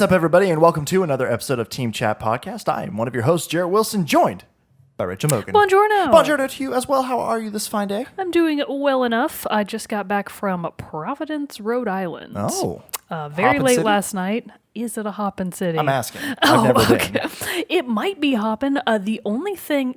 What's up, everybody, and welcome to another episode of Team Chat Podcast. I am one of your hosts, Jerrett Wilson, joined by Jerrett Mogan. Buongiorno. Buongiorno to you as well. How are you this fine day? I'm doing well enough. I just got back from Providence, Rhode Island. Oh. Very Hoppin' late City? last night. Is it a hoppin' city? I'm asking. I've never been. It might be hoppin'. Not the only thing,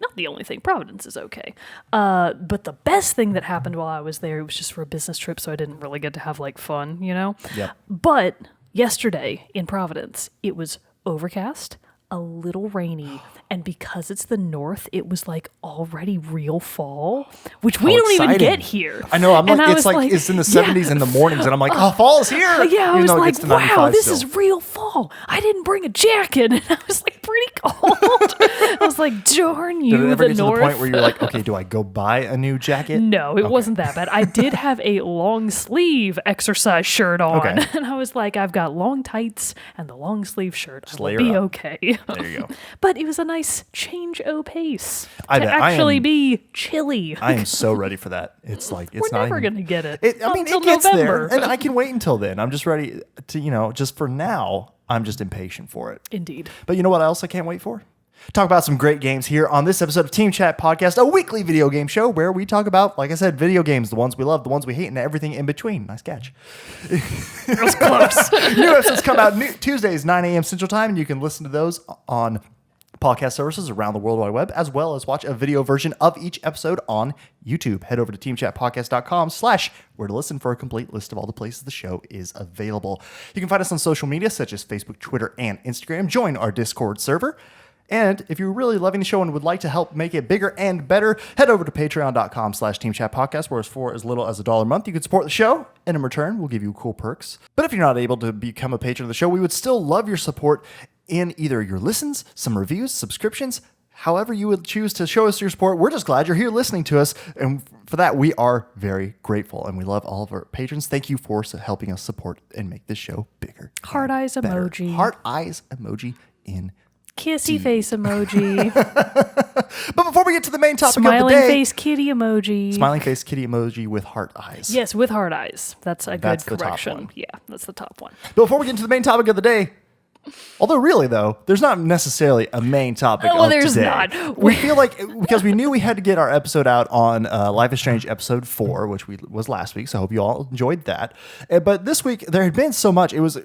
Providence is okay. But the best thing that happened while I was there, it was just for a business trip, so I didn't really get to have fun, you know? Yep. But yesterday in Providence, it was overcast, a little rainy, and because it's the north, it was already real fall, which we don't even get here. I know. It's in the 70s in the mornings, and I'm like, oh, fall's here. Yeah, I was like, wow, this still. is real fall. I didn't bring a jacket, and I was pretty cold. I was like, darn you, Did it ever the get north. to the point where you're like, okay, do I go buy a new jacket? No, it wasn't that bad. I did have a long sleeve exercise shirt on, and I was like, I've got long tights and the long sleeve shirt. I will be okay. There you go. But it was a nice change o' pace I to bet. actually be chilly. I am so ready for that. It's like it's We're not never even, going to get it. it until gets November. there, and I can wait until then. I'm just ready to, just for now, I'm just impatient for it. Indeed. But you know what else I can't wait for? Talk about some great games here on this episode of Team Chat Podcast, a weekly video game show where we talk about, like I said, video games, the ones we love, the ones we hate, and everything in between. Nice catch. It was close. New episodes come out Tuesdays, 9 a.m. Central Time, and you can listen to those on podcast services around the World Wide Web, as well as watch a video version of each episode on YouTube. Head over to teamchatpodcast.com/where to listen for a complete list of all the places the show is available. You can find us on social media such as Facebook, Twitter, and Instagram. Join our Discord server. And if you're really loving the show and would like to help make it bigger and better, head over to patreon.com/teamchatpodcast, where for as little as $1 a month, you can support the show. And in return, we'll give you cool perks. But if you're not able to become a patron of the show, we would still love your support in either your listens, some reviews, subscriptions, however you would choose to show us your support. We're just glad you're here listening to us. And for that, we are very grateful. And we love all of our patrons. Thank you for helping us support and make this show bigger. Heart eyes better. emoji. Heart eyes emoji in Kissy face emoji. But before we get to the main topic Smiling of the day, face kitty emoji. Smiling face kitty emoji with heart eyes. Yes, with heart eyes. That's a That's good the top correction. one. Yeah, that's the top one. But before we get into the main topic of the day, although really though, there's not necessarily a main topic of there's today. not. We feel like, because we knew we had to get our episode out on Life is Strange episode 4, which was last week, so I hope you all enjoyed that. But this week, there had been so much, it was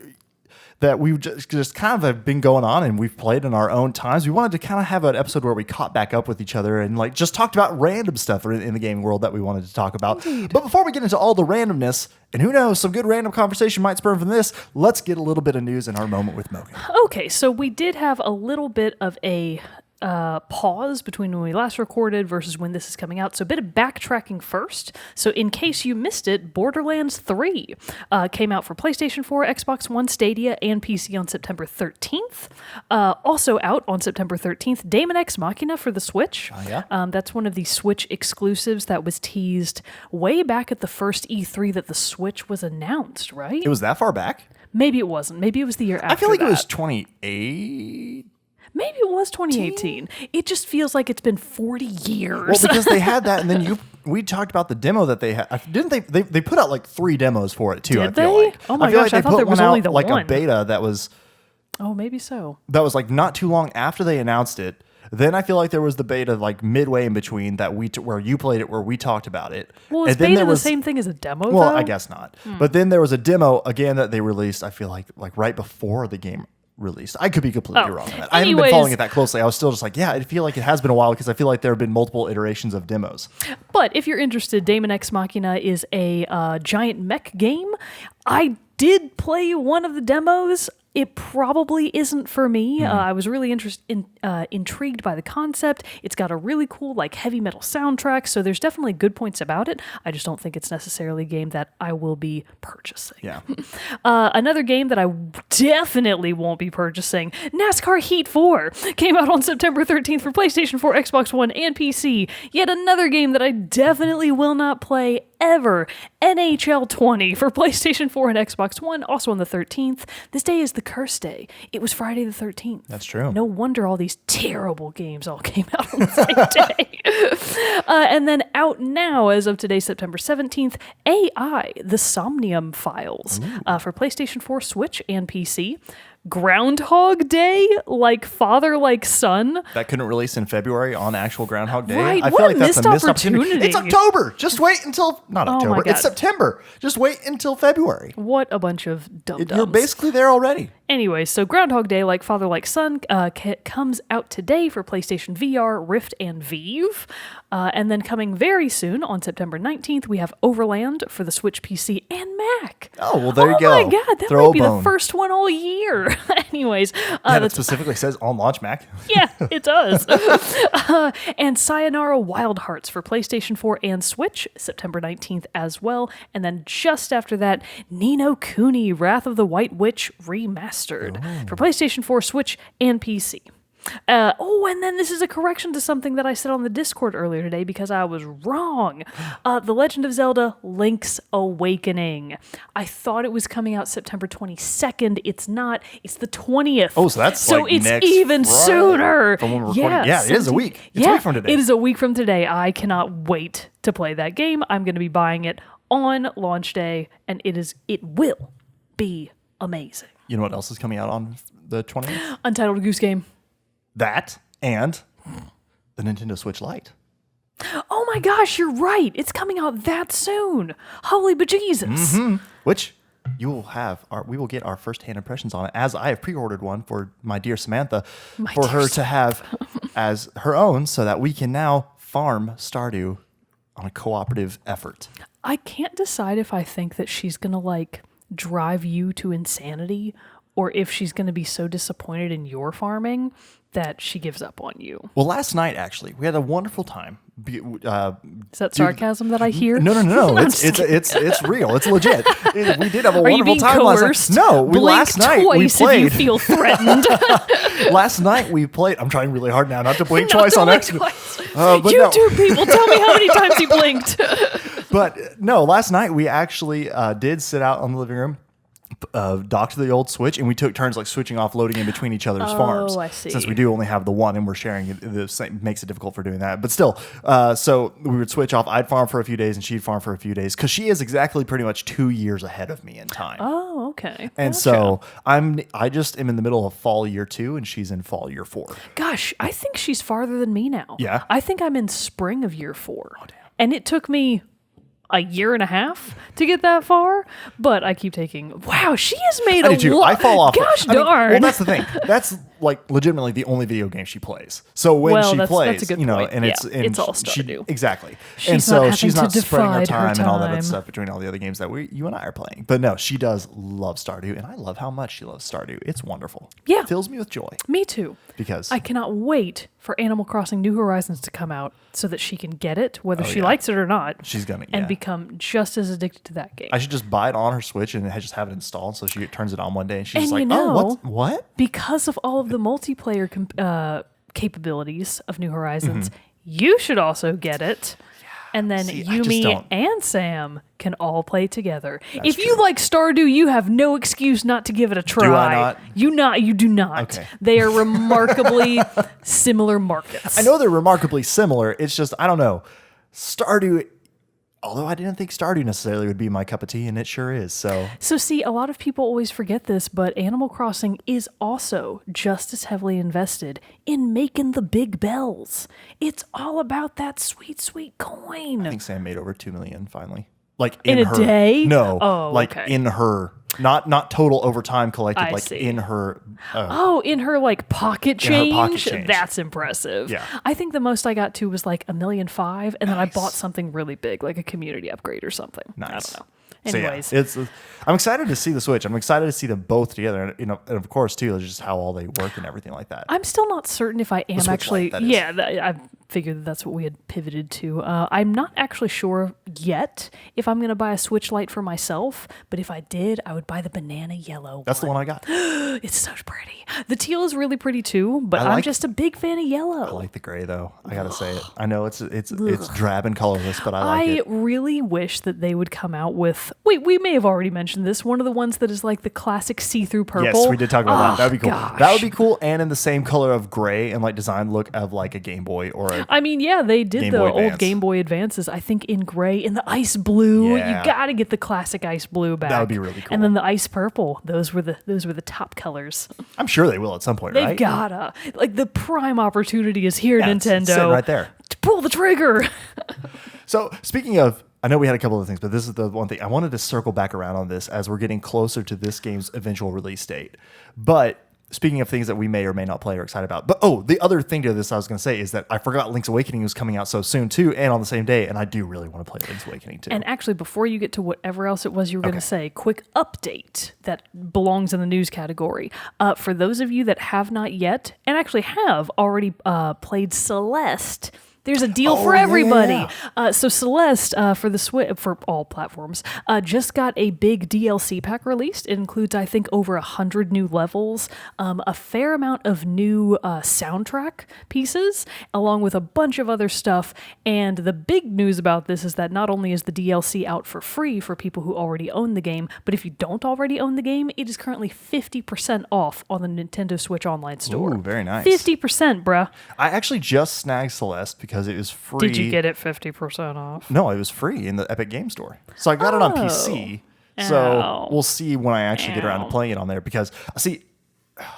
that we've just kind of have been going on, and we've played in our own times. We wanted to kind of have an episode where we caught back up with each other and just talked about random stuff in the gaming world that we wanted to talk about. Indeed. But before we get into all the randomness, and who knows, some good random conversation might spur from this, let's get a little bit of news in our moment with Mogan. Okay, so we did have a little bit of a pause between when we last recorded versus when this is coming out. So a bit of backtracking first. So in case you missed it, Borderlands 3 came out for PlayStation 4, Xbox One, Stadia, and PC on September 13th. Also out on September 13th, Daemon X Machina for the Switch. Oh, yeah? That's one of the Switch exclusives that was teased way back at the first E3 that the Switch was announced, right? It was that far back? Maybe it wasn't. Maybe it was the year after I feel like that. it was 28. Maybe it was 2018. It just feels like it's been 40 years. Well, because they had that, and then we talked about the demo that they had. Didn't they? They put out 3 demos for it too. Did I feel they? like. Oh my I feel gosh, like I thought there was only the like one. a beta that was Oh, maybe so. not too long after they announced it. Then I feel like there was the beta midway in between that where you played it, where we talked about it. Well, is and then beta there the was, same thing as a demo, Well, though? I guess not. But then there was a demo again that they released. I feel like right before the game released. I could be completely wrong on that. I haven't been following it that closely. I was still just I feel like it has been a while because I feel like there have been multiple iterations of demos. But if you're interested, Daemon X Machina is a giant mech game. I did play one of the demos. It probably isn't for me. I was really intrigued by the concept. It's got a really cool heavy metal soundtrack, so there's definitely good points about it. I just don't think it's necessarily a game that I will be purchasing. Yeah. Another game that I definitely won't be purchasing, NASCAR Heat 4, came out on September 13th for PlayStation 4, Xbox One, and PC. Yet another game that I definitely will not play ever, NHL 20 for PlayStation 4 and Xbox One, also on the 13th. This day is the curse day. It was Friday the 13th. That's true. No wonder all these terrible games all came out on the same day. And then out now, as of today, September 17th, AI, the Somnium Files for PlayStation 4, Switch, and PC. Groundhog Day, like father, like son. That couldn't release in February on actual Groundhog Day. Right, I what feel like a that's a missed missed opportunity. It's opportunity. October. Just wait until not October. my God. It's September. Just wait until February. What a bunch of dum-dums. You're basically there already. Anyway, so Groundhog Day, like Father, like Son, comes out today for PlayStation VR, Rift, and Vive. And then coming very soon on September 19th, we have Overland for the Switch, PC, and Mac. Oh, well, there you go. Oh my God, that Throw might a be bone. the first one all year. Anyways, And it specifically says on launch Mac. yeah, it does. And Sayonara Wild Hearts for PlayStation 4 and Switch, September 19th as well. And then just after that, Ni no Kuni, Wrath of the White Witch Remastered for PlayStation 4, Switch, and PC. And then this is a correction to something that I said on the Discord earlier today because I was wrong. The Legend of Zelda Link's Awakening. I thought it was coming out September 22nd. It's not. It's the 20th. Oh, so that's so like it's next even Friday sooner. from when we're recording. Yeah, it is a week. It's a week from today. It is a week from today. I cannot wait to play that game. I'm going to be buying it on launch day, and it will be amazing. You know what else is coming out on the 20th? Untitled Goose Game. That and the Nintendo Switch Lite. Oh my gosh, you're right. It's coming out that soon. Holy bejesus. Mm-hmm. Which you will have we will get our first-hand impressions on it, as I have pre-ordered one for my dear Samantha for her to have as her own, so that we can now farm Stardew on a cooperative effort. I can't decide if I think that she's going to like drive you to insanity or if she's going to be so disappointed in your farming that she gives up on you. Well, last night, actually, we had a wonderful time. Is that sarcasm that I hear? No. It's real. It's legit. We did have a wonderful time coerced? last night. No, last night we twice played. if you feel threatened. Last night we played. I'm trying really hard now not to blink twice on accident. YouTube people, tell me how many times you blinked. But no, last night we actually did sit out on the living room, docked to the old Switch, and we took turns like switching off, loading in between each other's farms. I see. Since we do only have the one and we're sharing it, it makes it difficult for doing that. But still, so we would switch off. I'd farm for a few days and she'd farm for a few days because she is exactly pretty much 2 years ahead of me in time. Oh, okay. And so I just am in the middle of fall year 2 and she's in fall year 4. Gosh, I think she's farther than me now. Yeah? I think I'm in spring of year 4. Oh, damn. And it took me a year and a half to get that far, but I keep taking. Wow, she has made I do too. I fall off. Gosh I mean, darn. well, that's the thing. That's like legitimately the only video game she plays. So when she plays, that's a good you know, point. and Yeah, it's all Stardew. Exactly. She's and so not she's having not to spreading her divide her time and all that other time. stuff between all the other games that you and I are playing. But no, she does love Stardew, and I love how much she loves Stardew. It's wonderful. Yeah. It fills me with joy. Me too. Because I cannot wait for Animal Crossing New Horizons to come out so that she can get it, whether she yeah. likes it or not. She's gonna and become just as addicted to that game. I should just buy it on her Switch and just have it installed, so she turns it on one day and she's And just like, you know, "Oh, what?" Because of all of the multiplayer capabilities of New Horizons, you should also get it. And then See, I just Yumi don't. and Sam can all play together. That's If you true. like Stardew, you have no excuse not to give it a try. Do I not? You do not. Okay. They are remarkably similar markets. I know they're remarkably similar. It's just, I don't know. Stardew, although I didn't think Stardew necessarily would be my cup of tea, and it sure is. So So see, a lot of people always forget this, but Animal Crossing is also just as heavily invested in making the big bells. It's all about that sweet, sweet coin. I think Sam made over 2 million finally. Like In in a her, day? No, Oh, like okay. in her, not total overtime collected, I like see. in her. Oh, in her like pocket In her change? pocket change. That's impressive. Yeah. I think the most I got to was like 1.5 million, and then I bought something really big, like a community upgrade or something. Nice. I don't know. So, yeah, Anyways, I'm excited to see the Switch. I'm excited to see them both together, and, you know, and of course too, just how all they work and everything like that. I'm still not certain if I am Switch actually. Lite, that is. Yeah, I figured that's what we had pivoted to. I'm not actually sure yet if I'm going to buy a Switch Lite for myself, but if I did, I would buy the banana yellow. That's the one I got. It's so pretty. The teal is really pretty too, but I I'm like- just a big fan of yellow. I like the gray though. I gotta say it. I know it's drab and colorless, but I like it. really wish that they would come out with. Wait, we may have already mentioned this. One of the ones that is like the classic see-through purple. Yes, we did talk about that. That'd be cool. Gosh. That would be cool, and in the same color of gray and like design look of like a Game Boy or a. I mean, yeah, they did Game the Boy old Advance. Game Boy Advances, I think in gray gray and the ice blue. Yeah. You got to get the classic ice blue back. That would be really cool. And then the ice purple. Those were the top colors. I'm sure they will at some point, They've right? gotta. Like, the prime opportunity is here, Yeah, it's Nintendo. sitting right there. To pull the trigger. So speaking of, I know we had a couple of things, but this is the one thing I wanted to circle back around on this as we're getting closer to this game's eventual release date. But speaking of things that we may or may not play or excited about, but the other thing to this I was going to say is that I forgot Link's Awakening was coming out so soon too, and on the same day, and I do really want to play Link's Awakening too. And actually, before you get to whatever else it was you were going to say, quick update that belongs in the news category. For those of you that have not yet, and actually have already played Celeste, there's a deal for everybody. Yeah. So Celeste, for the for all platforms, just got a big DLC pack released. It includes, I think, over 100 new levels, a fair amount of new soundtrack pieces, along with a bunch of other stuff. And the big news about this is that not only is the DLC out for free for people who already own the game, but if you don't already own the game, it is currently 50% off on the Nintendo Switch Online store. Ooh, very nice. 50%, bruh. I actually just snagged Celeste because it was free. Did you get it 50% off? No, it was free in the Epic Game Store. So I got it on PC. So Ow. we'll see when I actually get around to playing it on there because see,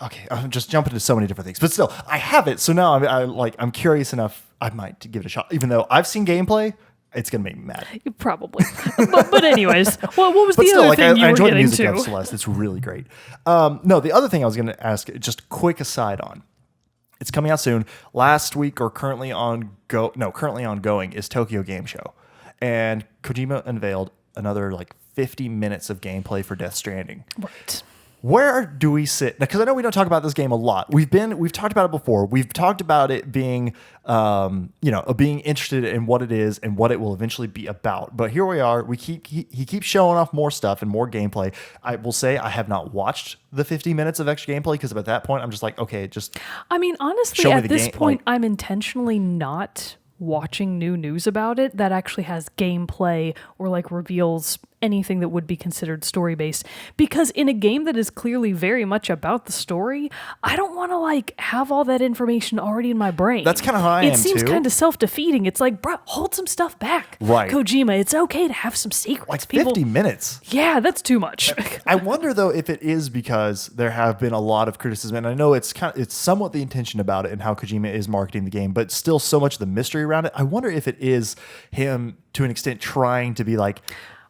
okay, I'm just jumping into so many different things, but still, I have it. So now I'm curious enough. I might give it a shot, even though I've seen gameplay. It's gonna make me mad. Probably. but anyways, what was But the still, other thing you I were enjoy the getting music to? of Celeste. It's really great. No, the other thing I was gonna ask, just quick aside on. It's coming out soon. Last week or currently ongoing is Tokyo Game Show. And Kojima unveiled another 50 minutes of gameplay for Death Stranding. Right. Where do we sit? Because I know we don't talk about this game a lot. We've talked about it before. We've talked about it being, being interested in what it is and what it will eventually be about. But here we are. He keeps showing off more stuff and more gameplay. I will say I have not watched the 50 minutes of extra gameplay because at that point I'm just like, okay, just. I mean, honestly, show me at the this game, point, I'm intentionally not watching new news about it that actually has gameplay or reveals anything that would be considered story-based, because in a game that is clearly very much about the story, I don't want to have all that information already in my brain. That's kind of how I am It seems too. kind of self-defeating. It's like, bro, hold some stuff back. Right. Kojima, it's okay to have some secrets. 50 minutes. Yeah, that's too much. I wonder though if it is because there have been a lot of criticism, and I know it's somewhat the intention about it and how Kojima is marketing the game, but still so much of the mystery around it. I wonder if it is him to an extent trying to be like,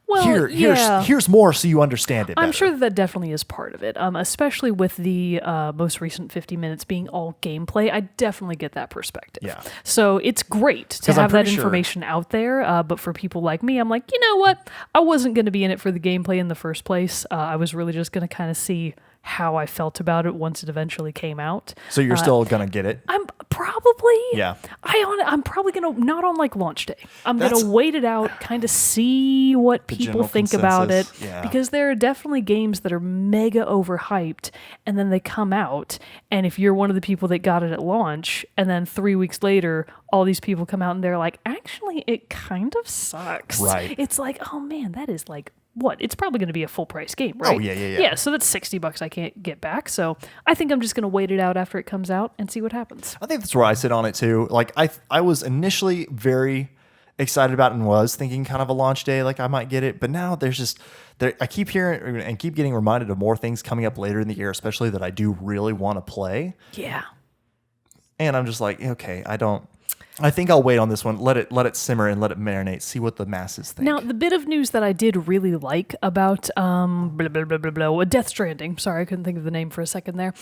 Well, here's more so you understand it better. I'm sure that definitely is part of it, especially with the most recent 50 minutes being all gameplay. I definitely get that perspective. Yeah. So it's great to 'Cause I'm have that pretty sure- information out there, but for people like me, I'm like, you know what? I wasn't going to be in it for the gameplay in the first place. I was really just going to kind of see how I felt about it once it eventually came out. So you're still gonna get it. I'm probably. Yeah. I'm probably gonna not on launch day. I'm That's- gonna wait it out, kind of see what people general think about it, consensus, yeah. because there are definitely games that are mega overhyped, and then they come out, and if you're one of the people that got it at launch, and then 3 weeks later, all these people come out and they're like, actually, it kind of sucks. Right. It's like, oh man, that is what? It's probably going to be a full price game, right? Oh, yeah. Yeah, so that's $60 I can't get back. So I think I'm just going to wait it out after it comes out and see what happens. I think that's where I sit on it too. I was initially very excited about it and was thinking kind of a launch day, I might get it. But now I keep hearing and keep getting reminded of more things coming up later in the year, especially that I do really want to play. Yeah. And I'm just like, okay, I think I'll wait on this one. Let it simmer and let it marinate. See what the masses think. Now, the bit of news that I did really like about Death Stranding, sorry, I couldn't think of the name for a second there,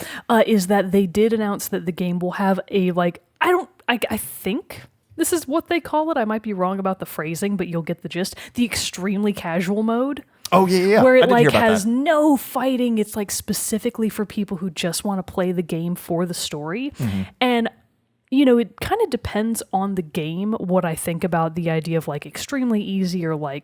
is that they did announce that the game will have a, I think this is what they call it. I might be wrong about the phrasing, but you'll get the gist. The extremely casual mode. Oh, yeah. Where I it did hear about has that. no fighting. It's specifically for people who just want to play the game for the story. Mm-hmm. And it kind of depends on the game what I think about the idea of extremely easy or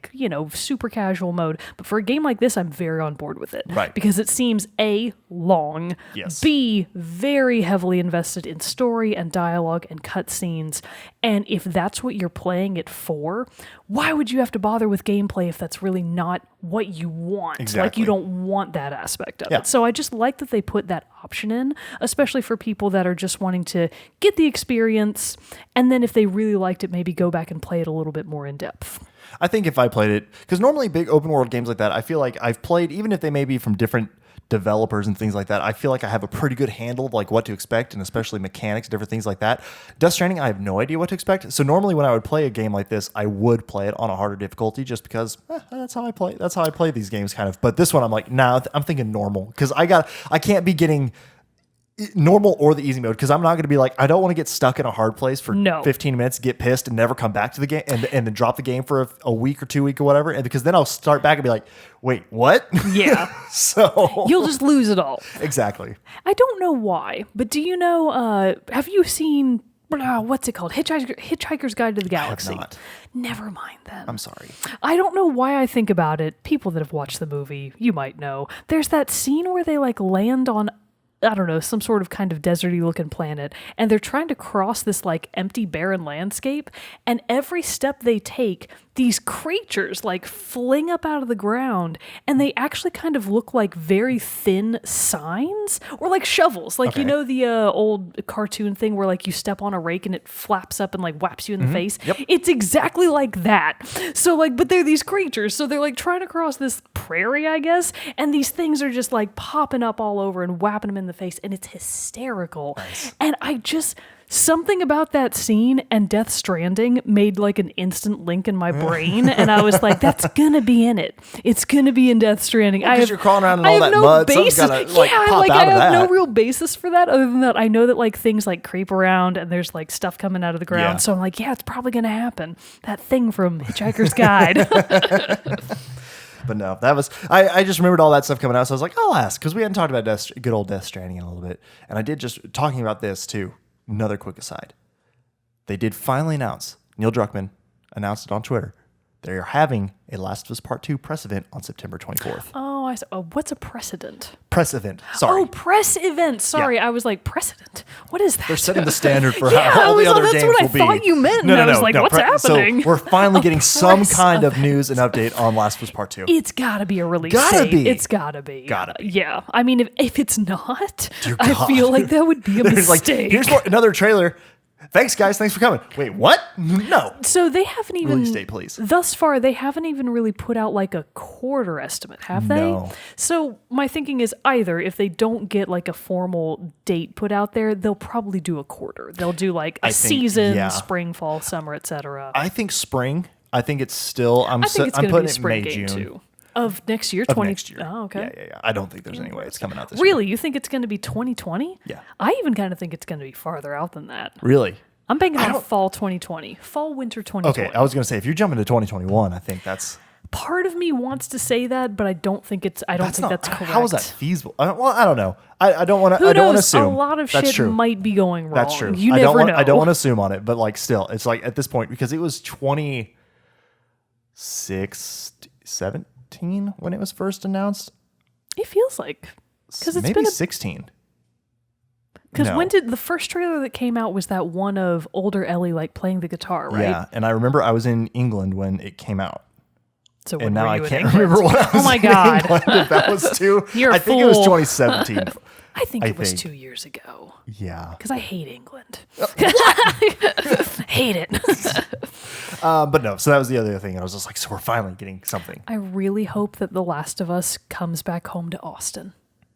super casual mode. But for a game like this, I'm very on board with it. Right. Because it seems A, long, Yes. B, very heavily invested in story and dialogue and cutscenes. And if that's what you're playing it for, why would you have to bother with gameplay if that's really not what you want? Exactly. You don't want that aspect of Yeah. it. So I just like that they put that option in, especially for people that are just wanting to get the experience, and then if they really liked it, maybe go back and play it a little bit more in depth. I think if I played it, because normally big open world games like that, I feel like I've played, even if they may be from different developers and things like that, I feel like I have a pretty good handle of like what to expect, and especially mechanics, different things like that. Death Stranding, I have no idea what to expect. So normally when I would play a game like this, I would play it on a harder difficulty just because that's how I play. That's how I play these games kind of. But this one, I'm like, nah, I'm thinking normal, because I can't be getting normal or the easy mode, because I'm not going to be like, I don't want to get stuck in a hard place for 15 minutes, get pissed, and never come back to the game, and then drop the game for a week or 2 weeks or whatever, and because then I'll start back and be like, wait, what? Yeah. So you'll just lose it all. Exactly. I don't know why, but do you know, have you seen, what's it called? Hitchhiker's Guide to the Galaxy. I have not. Never mind then. I'm sorry. I don't know why I think about it. People that have watched the movie, you might know. There's that scene where they like land on, I don't know, some sort of kind of deserty looking planet, and they're trying to cross this like empty barren landscape, and every step they take, these creatures like fling up out of the ground, and they actually kind of look like very thin signs or like shovels, like, you know, the old cartoon thing where like you step on a rake and it flaps up and like whaps you in the face. Yep. It's exactly like that. So like, but they're these creatures, so they're like trying to cross this prairie, I guess, and these things are just like popping up all over and whapping them in the face, and it's hysterical. Nice. And something about that scene and Death Stranding made like an instant link in my brain, and I was like, that's gonna be in it. It's gonna be in Death Stranding. Because you're crawling around in all that mud, something's gotta like pop out I of have that. no real basis for that, other than that I know that like things like creep around and there's like stuff coming out of the ground. Yeah. So I'm like, yeah, it's probably gonna happen. That thing from Hitchhiker's Guide. But no, that was, I just remembered all that stuff coming out, so I was like, I'll ask, because we hadn't talked about good old Death Stranding in a little bit. And I did, just talking about this too, another quick aside. They did finally announce, Neil Druckmann announced it on Twitter, they're having a Last of Us Part 2 press event on September 24th. What's a precedent? Press event, sorry. Oh, press event. Sorry, I was like, precedent? What is that? They're setting the standard for Yeah, how all the other that's games what I will be. thought you meant, and I was like, what's happening? So we're finally getting some press kind of news and update on Last of Us Part 2. It's gotta be a release Gotta date. be. It's gotta be. Gotta be. Yeah. I mean, if it's not, Dear I God. feel like that would be a There's mistake. like, here's another trailer. Thanks, guys. Thanks for coming. Wait, what? No. So they haven't even, Release date, please. thus far, they haven't even really put out like a quarter estimate, have they? No. So my thinking is either if they don't get like a formal date put out there, they'll probably do a quarter. They'll do like a season, spring, fall, summer, etc. I think spring. I think it's still, I'm I think it's I'm going to be putting a it spring May, game June. too. Of next year, Of next year. Oh, okay. Yeah. I don't think there's any way it's coming out this year. Really? You think it's going to be 2020? Yeah. I even kind of think it's going to be farther out than that. Really? I'm banking on fall 2020. Fall, winter 2020. Okay, I was going to say, if you're jumping to 2021, I think that's... Part of me wants to say that, but I don't think that's correct. How is that feasible? I don't know. I don't want to. Who I don't want to knows? assume. A lot of That's shit true. might be going wrong. That's true. You never know. I don't want to assume on it, but like still, it's like at this point, because it was 2017 when it was first announced. It feels like, because it's maybe been 16. Because No. when did the first trailer that came out was that one of older Ellie like playing the guitar, right? Yeah, and I remember I was in England when it came out. So And when now were I you in can't England? remember what I was Oh my in God. England, if that was too. You're a I think it was fool. 2017. I think it was think. 2 years ago. Yeah. Because I hate England. Hate it. But no, so that was the other thing. I was just like, so we're finally getting something. I really hope that The Last of Us comes back home to Austin.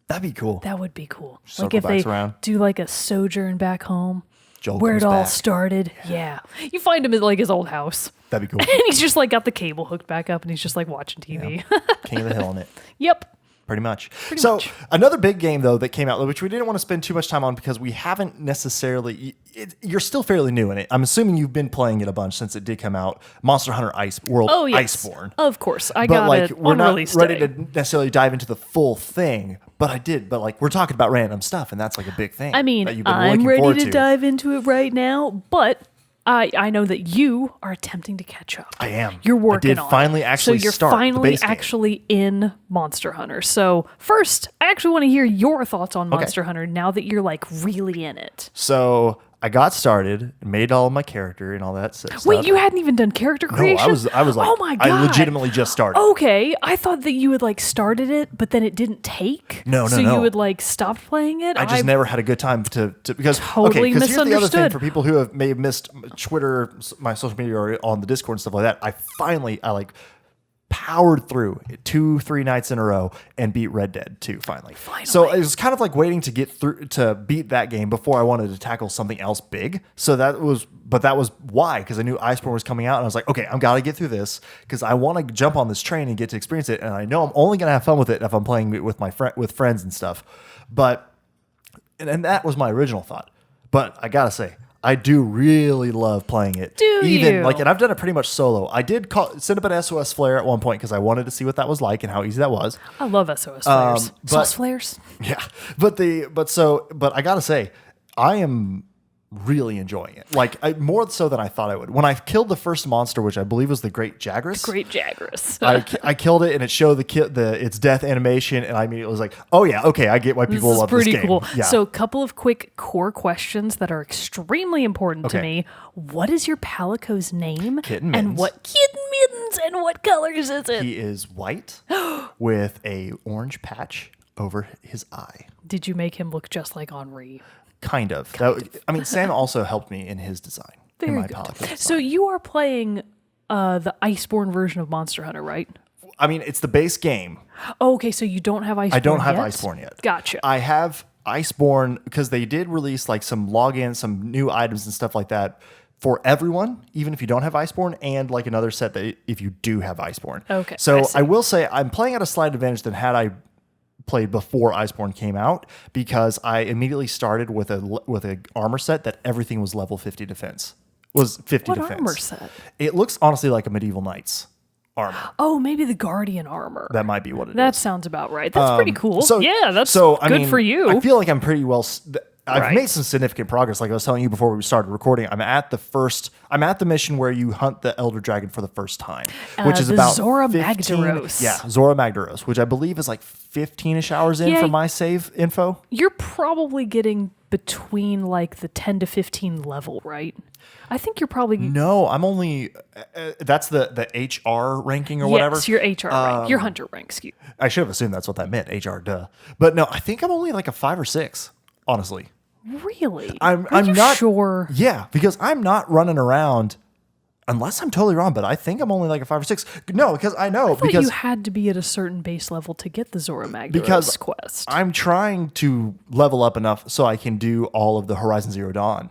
That'd be cool. That would be cool. Circle Like if they backs around. do like a sojourn back home, Joel where it comes all back. started. Yeah. You find him at like his old house. That'd be cool. And he's just like got the cable hooked back up and he's just like watching TV. King of the Hill in it. Yep. Pretty much. much. Another big game, though, that came out, which we didn't want to spend too much time on because we haven't necessarily... You're still fairly new in it. I'm assuming you've been playing it a bunch since it did come out. Monster Hunter World Oh, yes. Iceborne. Of course. I But, got like, it we're on not release ready day. to necessarily dive into the full thing, but I did. But, like, we're talking about random stuff, and that's, like, a big thing. I mean, that you've been I'm looking ready forward to dive into it right now, but I know that you are attempting to catch up. I am. You're working I did on finally it. actually So you're start the finally base game. actually in Monster Hunter. So first, I actually want to hear your thoughts on Monster Hunter now that you're like really in it. So I got started, made all of my character and all that stuff. Wait, you hadn't even done character creation? No, I was like, oh my God. I legitimately just started. Okay, I thought that you had like started it, but then it didn't take. No. So you had like stopped playing it. I just never had a good time to because totally because here's the other thing misunderstood. for people who may have missed Twitter, my social media, or on the Discord and stuff like that. I like powered through 2-3 nights in a row and beat Red Dead 2 finally. So it was kind of like waiting to get through to beat that game before I wanted to tackle something else big. So that was why, because I knew Iceborne was coming out and I was like, okay, I've got to get through this because I want to jump on this train and get to experience it. And I know I'm only going to have fun with it if I'm playing it with with friends and stuff. But and that was my original thought. But I gotta say, I do really love playing it. Do you? And I've done it pretty much solo. I did send up an SOS flare at one point because I wanted to see what that was like and how easy that was. I love SOS flares. SOS flares? Yeah. But I gotta say, I am really enjoying it. Like more so than I thought I would. When I killed the first monster, which I believe was the Great Jagras. I killed it and it showed its death animation, and I immediately was like, oh yeah, okay, I get why people love this game. Pretty cool. Yeah. So a couple of quick core questions that are extremely important to me. What is your Palico's name? Kitten and Mittens. what Kitten Mittens and what colors is it? He is white with a orange patch over his eye. Did you make him look just like Henri? Kind of. Sam also helped me in his design. Very in my good. Palico So you are playing the Iceborne version of Monster Hunter, right? I mean, it's the base game. Oh, okay, so you don't have Iceborne yet? I don't have Iceborne yet. Gotcha. I have Iceborne because they did release like some logins, some new items and stuff like that for everyone, even if you don't have Iceborne, and like another set that if you do have Iceborne. Okay. So I will say I'm playing at a slight advantage than had I played before Iceborne came out, because I immediately started with a armor set that everything was level 50 defense. Was 50 defense. What armor set? It looks honestly like a medieval knight's armor. Oh, maybe the Guardian armor. That might be what it is. That sounds about right. That's pretty cool. That's I good mean, for you. I feel like I'm pretty well. I've Right. made some significant progress. Like I was telling you before we started recording, I'm at the mission where you hunt the Elder Dragon for the first time, which is the about Zora 15 Magdaros. Yeah, Zora Magdaros, which I believe is like 15-ish hours in Yeah. from my save info. You're probably getting between like the 10 to 15 level, right? I think you're probably... No, I'm only. That's the HR ranking or whatever. Yes, your HR rank. Your hunter rank, excuse me. I should have assumed that's what that meant. HR, duh. But no, I think I'm only like a 5 or 6, honestly. Really? I'm you not sure. Yeah, because I'm not running around, unless I'm totally wrong, but I think I'm only like a 5 or 6. No, because I know. But you had to be at a certain base level to get the Zora Magdaros quest. I'm trying to level up enough so I can do all of the Horizon Zero Dawn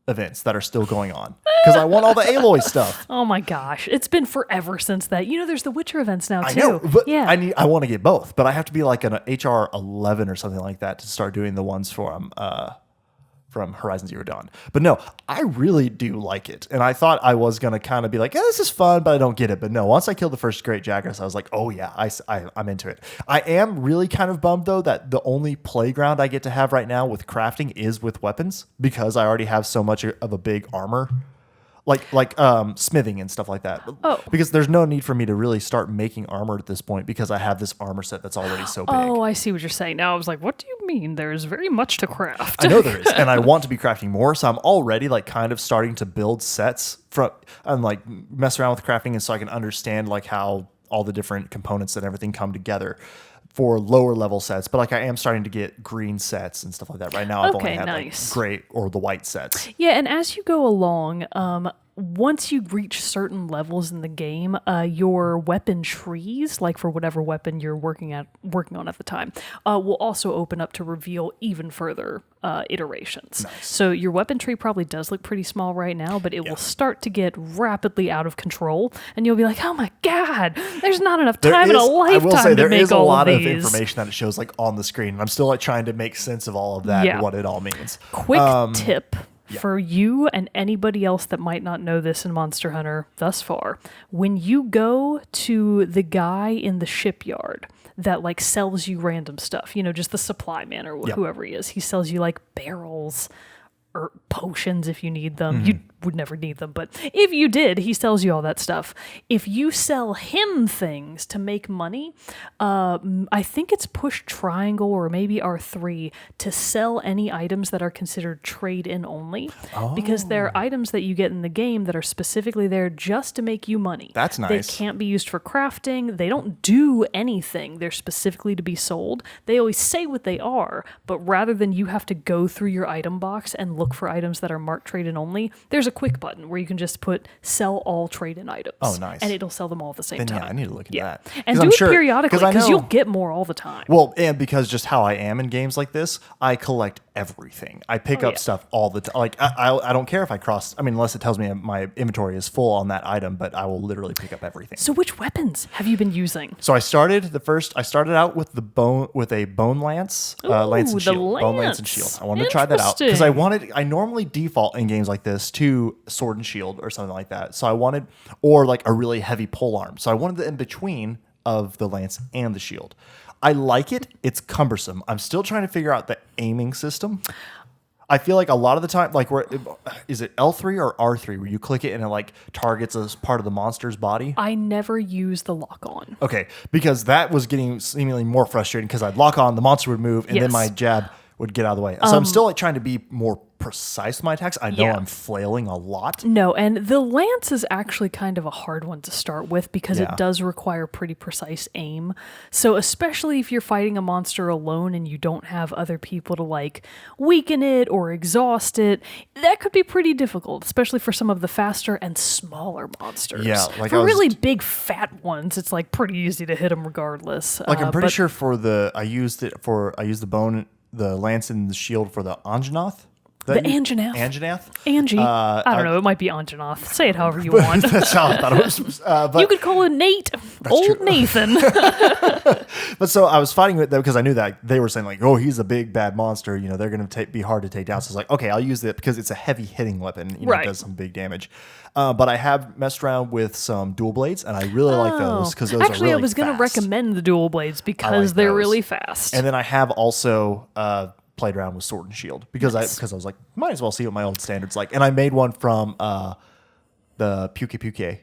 events that are still going on. Because I want all the Aloy stuff. Oh my gosh. It's been forever since that. You know, there's the Witcher events now, too. I know, but yeah. I want to get both, but I have to be like an HR 11 or something like that to start doing the ones from Horizon Zero Dawn. But no, I really do like it. And I thought I was going to kind of be like, yeah, this is fun, but I don't get it. But no, once I killed the first Great Jagras, I was like, oh yeah, I'm into it. I am really kind of bummed though that the only playground I get to have right now with crafting is with weapons, because I already have so much of a big armor. Like smithing and stuff like that. Oh. Because there's no need for me to really start making armor at this point, because I have this armor set that's already so big. Oh, I see what you're saying. Now I was like, what do you mean? There's very much to craft. I know there is, and I want to be crafting more, so I'm already like kind of starting to build sets and like mess around with crafting, and so I can understand like how all the different components and everything come together for lower level sets. But like I am starting to get green sets and stuff like that. Right now I've only had like gray or the white sets. Yeah, and as you go along, once you reach certain levels in the game, your weapon trees, like for whatever weapon you're working on at the time, will also open up to reveal even further iterations. Nice. So your weapon tree probably does look pretty small right now, but it will start to get rapidly out of control, and you'll be like, oh my god, there's not enough time in a lifetime to make all of these. I will say there is a lot of information that it shows like on the screen, and I'm still like trying to make sense of all of that and what it all means. Quick tip. For you and anybody else that might not know this in Monster Hunter thus far, when you go to the guy in the shipyard that like sells you random stuff, you know, just the supply man or whoever he is, he sells you like barrels potions if you need them. You would never need them, but if you did, he sells you all that stuff. If you sell him things to make money, I think it's push triangle or maybe R3 to sell any items that are considered trade-in only, because they're items that you get in the game that are specifically there just to make you money. That's nice. They can't be used for crafting. They don't do anything. They're specifically to be sold. They always say what they are, but rather than you have to go through your item box and look for items that are marked trade-in only, there's a quick button where you can just put sell all trade-in items. Oh, nice. And it'll sell them all at the same time. Yeah, I need to look into that. And do it periodically, because you'll get more all the time. Well, and because just how I am in games like this, I collect everything. I pick up stuff all the time. Like, I don't care if I cross, unless it tells me my inventory is full on that item, but I will literally pick up everything. So which weapons have you been using? So I started out with a bone lance, lance and shield. Bone lance and shield. I wanted to try that out because I normally default in games like this to sword and shield or something like that. So I wanted, or like a really heavy pole arm. So I wanted the in between of the lance and the shield. I like it. It's cumbersome. I'm still trying to figure out the aiming system. I feel like a lot of the time, like is it L3 or R3 where you click it and it like targets as part of the monster's body? I never use the lock on. Okay, because that was getting seemingly more frustrating because I'd lock on, the monster would move, and then my jab would get out of the way. So I'm still like trying to be more precise with my attacks. I know I'm flailing a lot. No, and the lance is actually kind of a hard one to start with because it does require pretty precise aim. So especially if you're fighting a monster alone and you don't have other people to like weaken it or exhaust it, that could be pretty difficult, especially for some of the faster and smaller monsters. Yeah, like for really big fat ones, it's like pretty easy to hit them regardless. Like I'm pretty sure I used the bone, the lance and the shield for the Anjanath. The Anjanath. Angie. I don't know. It might be Anjanath. Say it however you want. That's how I thought it was. But you could call it Nate. Old true. Nathan. But so I was fighting with them because I knew that they were saying like, oh, he's a big bad monster. You know, they're going to be hard to take down. So I was like, okay, I'll use it because it's a heavy hitting weapon. You know, it does some big damage. But I have messed around with some dual blades, and I really like those because those are really I was going to recommend the dual blades because they're really fast. And then I have also played around with sword and shield because I was like, might as well see what my old standard's like. And I made one from the Puke.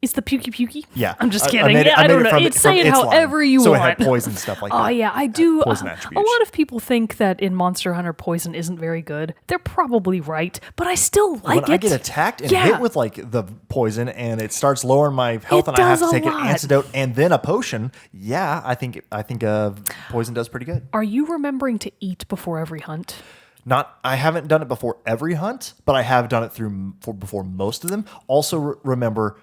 It's the Puke? Yeah. I'm just kidding. I don't know. Say it however you want. So it had poison stuff like that. Oh, yeah. I do. Poison A attributes. lot of people think that in Monster Hunter, poison isn't very good. They're probably right, but I still like it. When I get attacked and hit with like the poison and it starts lowering my health and I have to take an antidote and then a potion, I think poison does pretty good. Are you remembering to eat before every hunt? I haven't done it before every hunt, but I have done it before most of them. Also remember,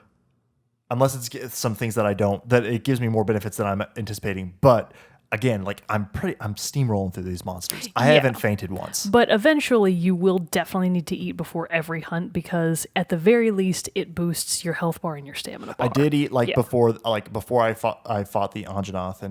unless it's some things that it gives me more benefits than I'm anticipating. But again, like I'm steamrolling through these monsters. I haven't fainted once. But eventually you will definitely need to eat before every hunt because at the very least it boosts your health bar and your stamina bar. I did eat before I fought the Anjanath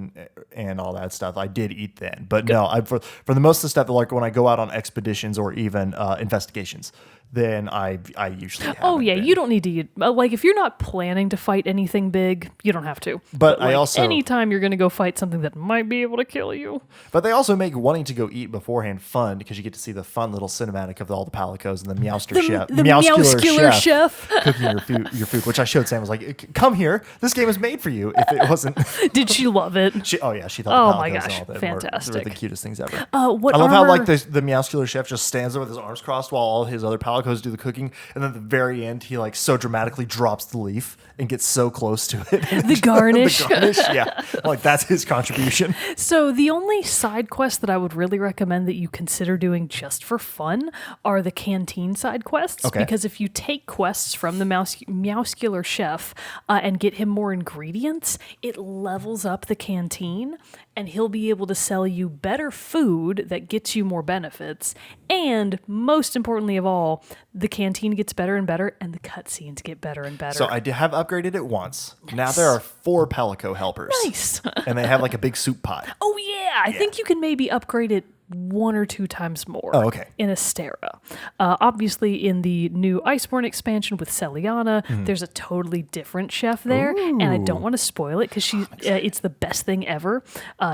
and all that stuff. I did eat then. But good. No, for the most of the stuff, like when I go out on expeditions or even investigations, then I usually haven't. Oh yeah, you don't need to eat. Like if you're not planning to fight anything big, you don't have to. But I also anytime you're going to go fight something that might be able to kill you. But they also make wanting to go eat beforehand fun because you get to see the fun little cinematic of all the palicos and the Meowscular chef cooking your food, which I showed Sam. I was like, "Come here, this game is made for you." If it wasn't, did she love it? She thought. Oh my gosh, fantastic! They were the cutest things ever. I love how like the Meowscular chef just stands there with his arms crossed while all his other palicos do the cooking, and then at the very end he like so dramatically drops the leaf and gets so close to it. The garnish. Yeah, like that's his contribution. So the only side quests that I would really recommend that you consider doing just for fun are the canteen side quests. Okay. Because if you take quests from the Meowscular chef and get him more ingredients, it levels up the canteen and he'll be able to sell you better food that gets you more benefits. And most importantly of all, the canteen gets better and better and the cutscenes get better and better. So I have upgraded it once. Nice. Now there are 4 palico helpers. Nice. And they have like a big soup pot. Oh yeah, I think you can maybe upgrade it 1 or 2 times more. Oh, okay. In Astera. Obviously, in the new Iceborne expansion with Celiana, there's a totally different chef there, and I don't want to spoil it because it's the best thing ever.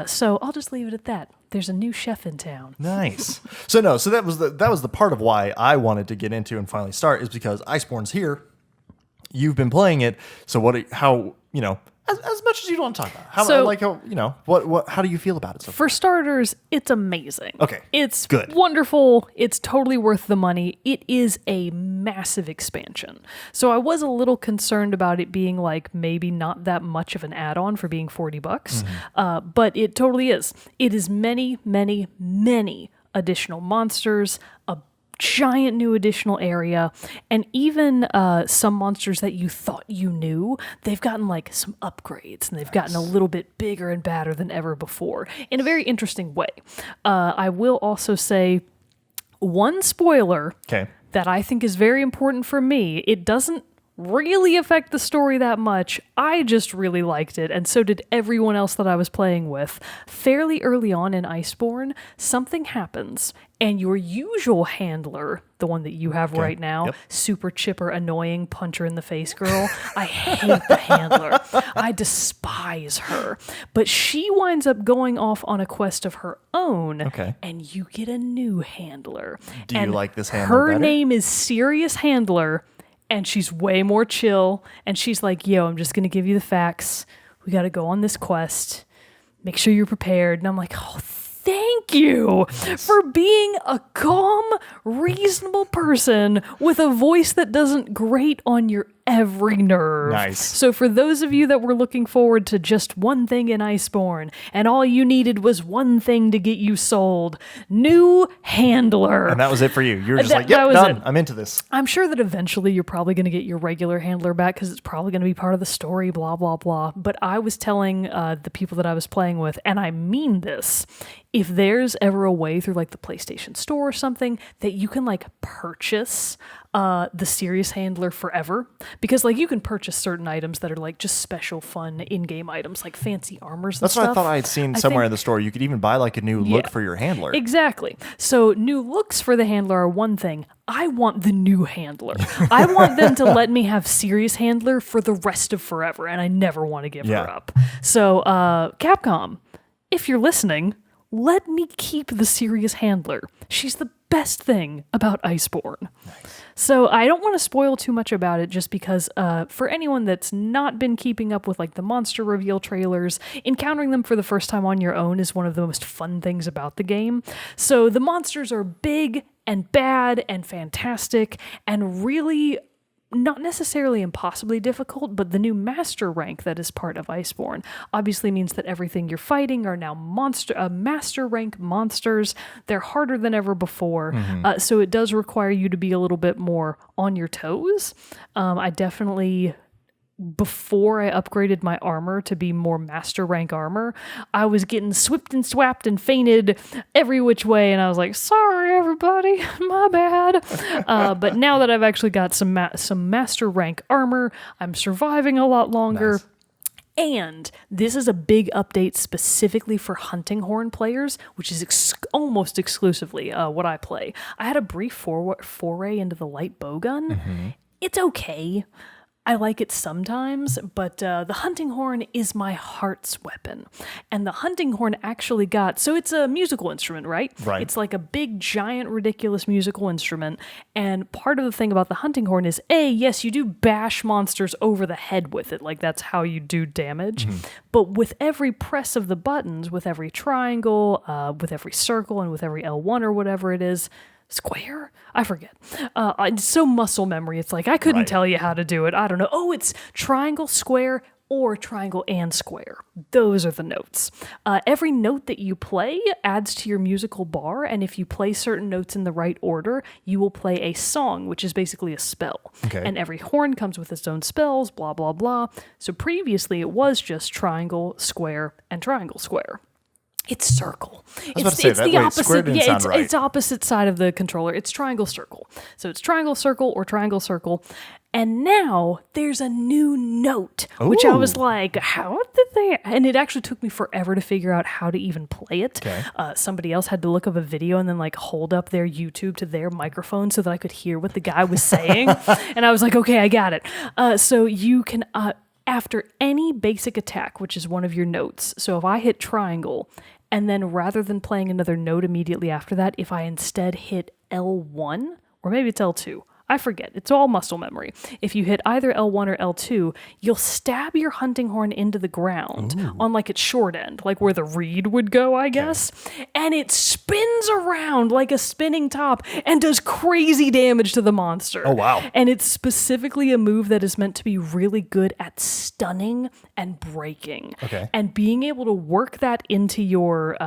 So I'll just leave it at that. there's a new chef in town. Nice. So that was the part of why I wanted to get into and finally start, is because Iceborne's here. You've been playing it. So as much as you want to talk about, how do you feel about it so far? For starters, it's amazing. Okay. It's good. Wonderful. It's totally worth the money. It is a massive expansion. So I was a little concerned about it being like maybe not that much of an add-on for being $40, but it totally is. It is many, many, many additional monsters, a giant new additional area, and even some monsters that you thought you knew, they've gotten like some upgrades, and they've gotten a little bit bigger and badder than ever before in a very interesting way. I will also say one spoiler that I think is very important for me. It doesn't really affect the story that much. I just really liked it, and so did everyone else that I was playing with. Fairly early on in Iceborne, something happens, and your usual handler, the one that you have right now, super chipper, annoying, puncher in the face girl, I hate the handler. I despise her. But she winds up going off on a quest of her own, and you get a new handler. Do you like this handler better? Her name is Serious Handler, and she's way more chill, and she's like, yo, I'm just going to give you the facts. We got to go on this quest. Make sure you're prepared. And I'm like, oh, thank you for being a calm, reasonable person with a voice that doesn't grate on your every nerve. Nice. So for those of you that were looking forward to just one thing in Iceborne, and all you needed was one thing to get you sold, new handler. And that was it for you. You were just like, yep, done. I'm into this. I'm sure that eventually you're probably going to get your regular handler back because it's probably going to be part of the story, blah, blah, blah. But I was telling the people that I was playing with, and I mean this, if there's ever a way through like the PlayStation Store or something that you can like purchase the Serious Handler forever, because like you can purchase certain items that are like just special fun in-game items like fancy armors and stuff. That's what I thought I had seen somewhere in the store. You could even buy like a new look for your handler. Exactly. So new looks for the handler are one thing. I want the new handler. I want them to let me have Serious Handler for the rest of forever, and I never want to give her up. So Capcom, if you're listening, let me keep the Serious Handler. She's the best thing about Iceborne. Nice. So I don't want to spoil too much about it, just because for anyone that's not been keeping up with like the monster reveal trailers, encountering them for the first time on your own is one of the most fun things about the game. So the monsters are big and bad and fantastic and really not necessarily impossibly difficult, but the new master rank that is part of Iceborne obviously means that everything you're fighting are now master rank monsters. They're harder than ever before, so it does require you to be a little bit more on your toes. I definitely, before I upgraded my armor to be more master rank armor, I was getting swipped and swapped and fainted every which way, and I was like, sorry everybody, my bad. But now that I've actually got some master rank armor, I'm surviving a lot longer. Nice. And this is a big update specifically for hunting horn players, which is almost exclusively what I play. I had a brief foray into the light bowgun. It's okay. I like it sometimes, but the hunting horn is my heart's weapon. And the hunting horn actually so it's a musical instrument, right? Right. It's like a big, giant, ridiculous musical instrument. And part of the thing about the hunting horn is, yes, you do bash monsters over the head with it. Like, that's how you do damage. But with every press of the buttons, with every triangle, with every circle, and with every L1 or whatever it is, square? I forget. It's so muscle memory. It's like, I couldn't tell you how to do it. I don't know. Oh, it's triangle, square, or triangle and square. Those are the notes. Every note that you play adds to your musical bar, and if you play certain notes in the right order, you will play a song, which is basically a spell. Okay. And every horn comes with its own spells, blah, blah, blah. So previously, it was just triangle, square, and triangle, square. It's circle. It's the opposite. Yeah, it's opposite side of the controller. It's triangle circle. So it's triangle circle or triangle circle. And now there's a new note, which I was like, how did they? And it actually took me forever to figure out how to even play it. Okay. Somebody else had to look up a video and then like hold up their YouTube to their microphone so that I could hear what the guy was saying. And I was like, okay, I got it. So you can, after any basic attack, which is one of your notes. So if I hit triangle And then rather than playing another note immediately after that, if I instead hit L1, or maybe it's L2, I forget. It's all muscle memory. If you hit either L1 or L2, you'll stab your hunting horn into the ground on like its short end, like where the reed would go, I guess. And it spins around like a spinning top and does crazy damage to the monster. Oh, wow. And it's specifically a move that is meant to be really good at stunning and breaking. Okay. And being able to work that into your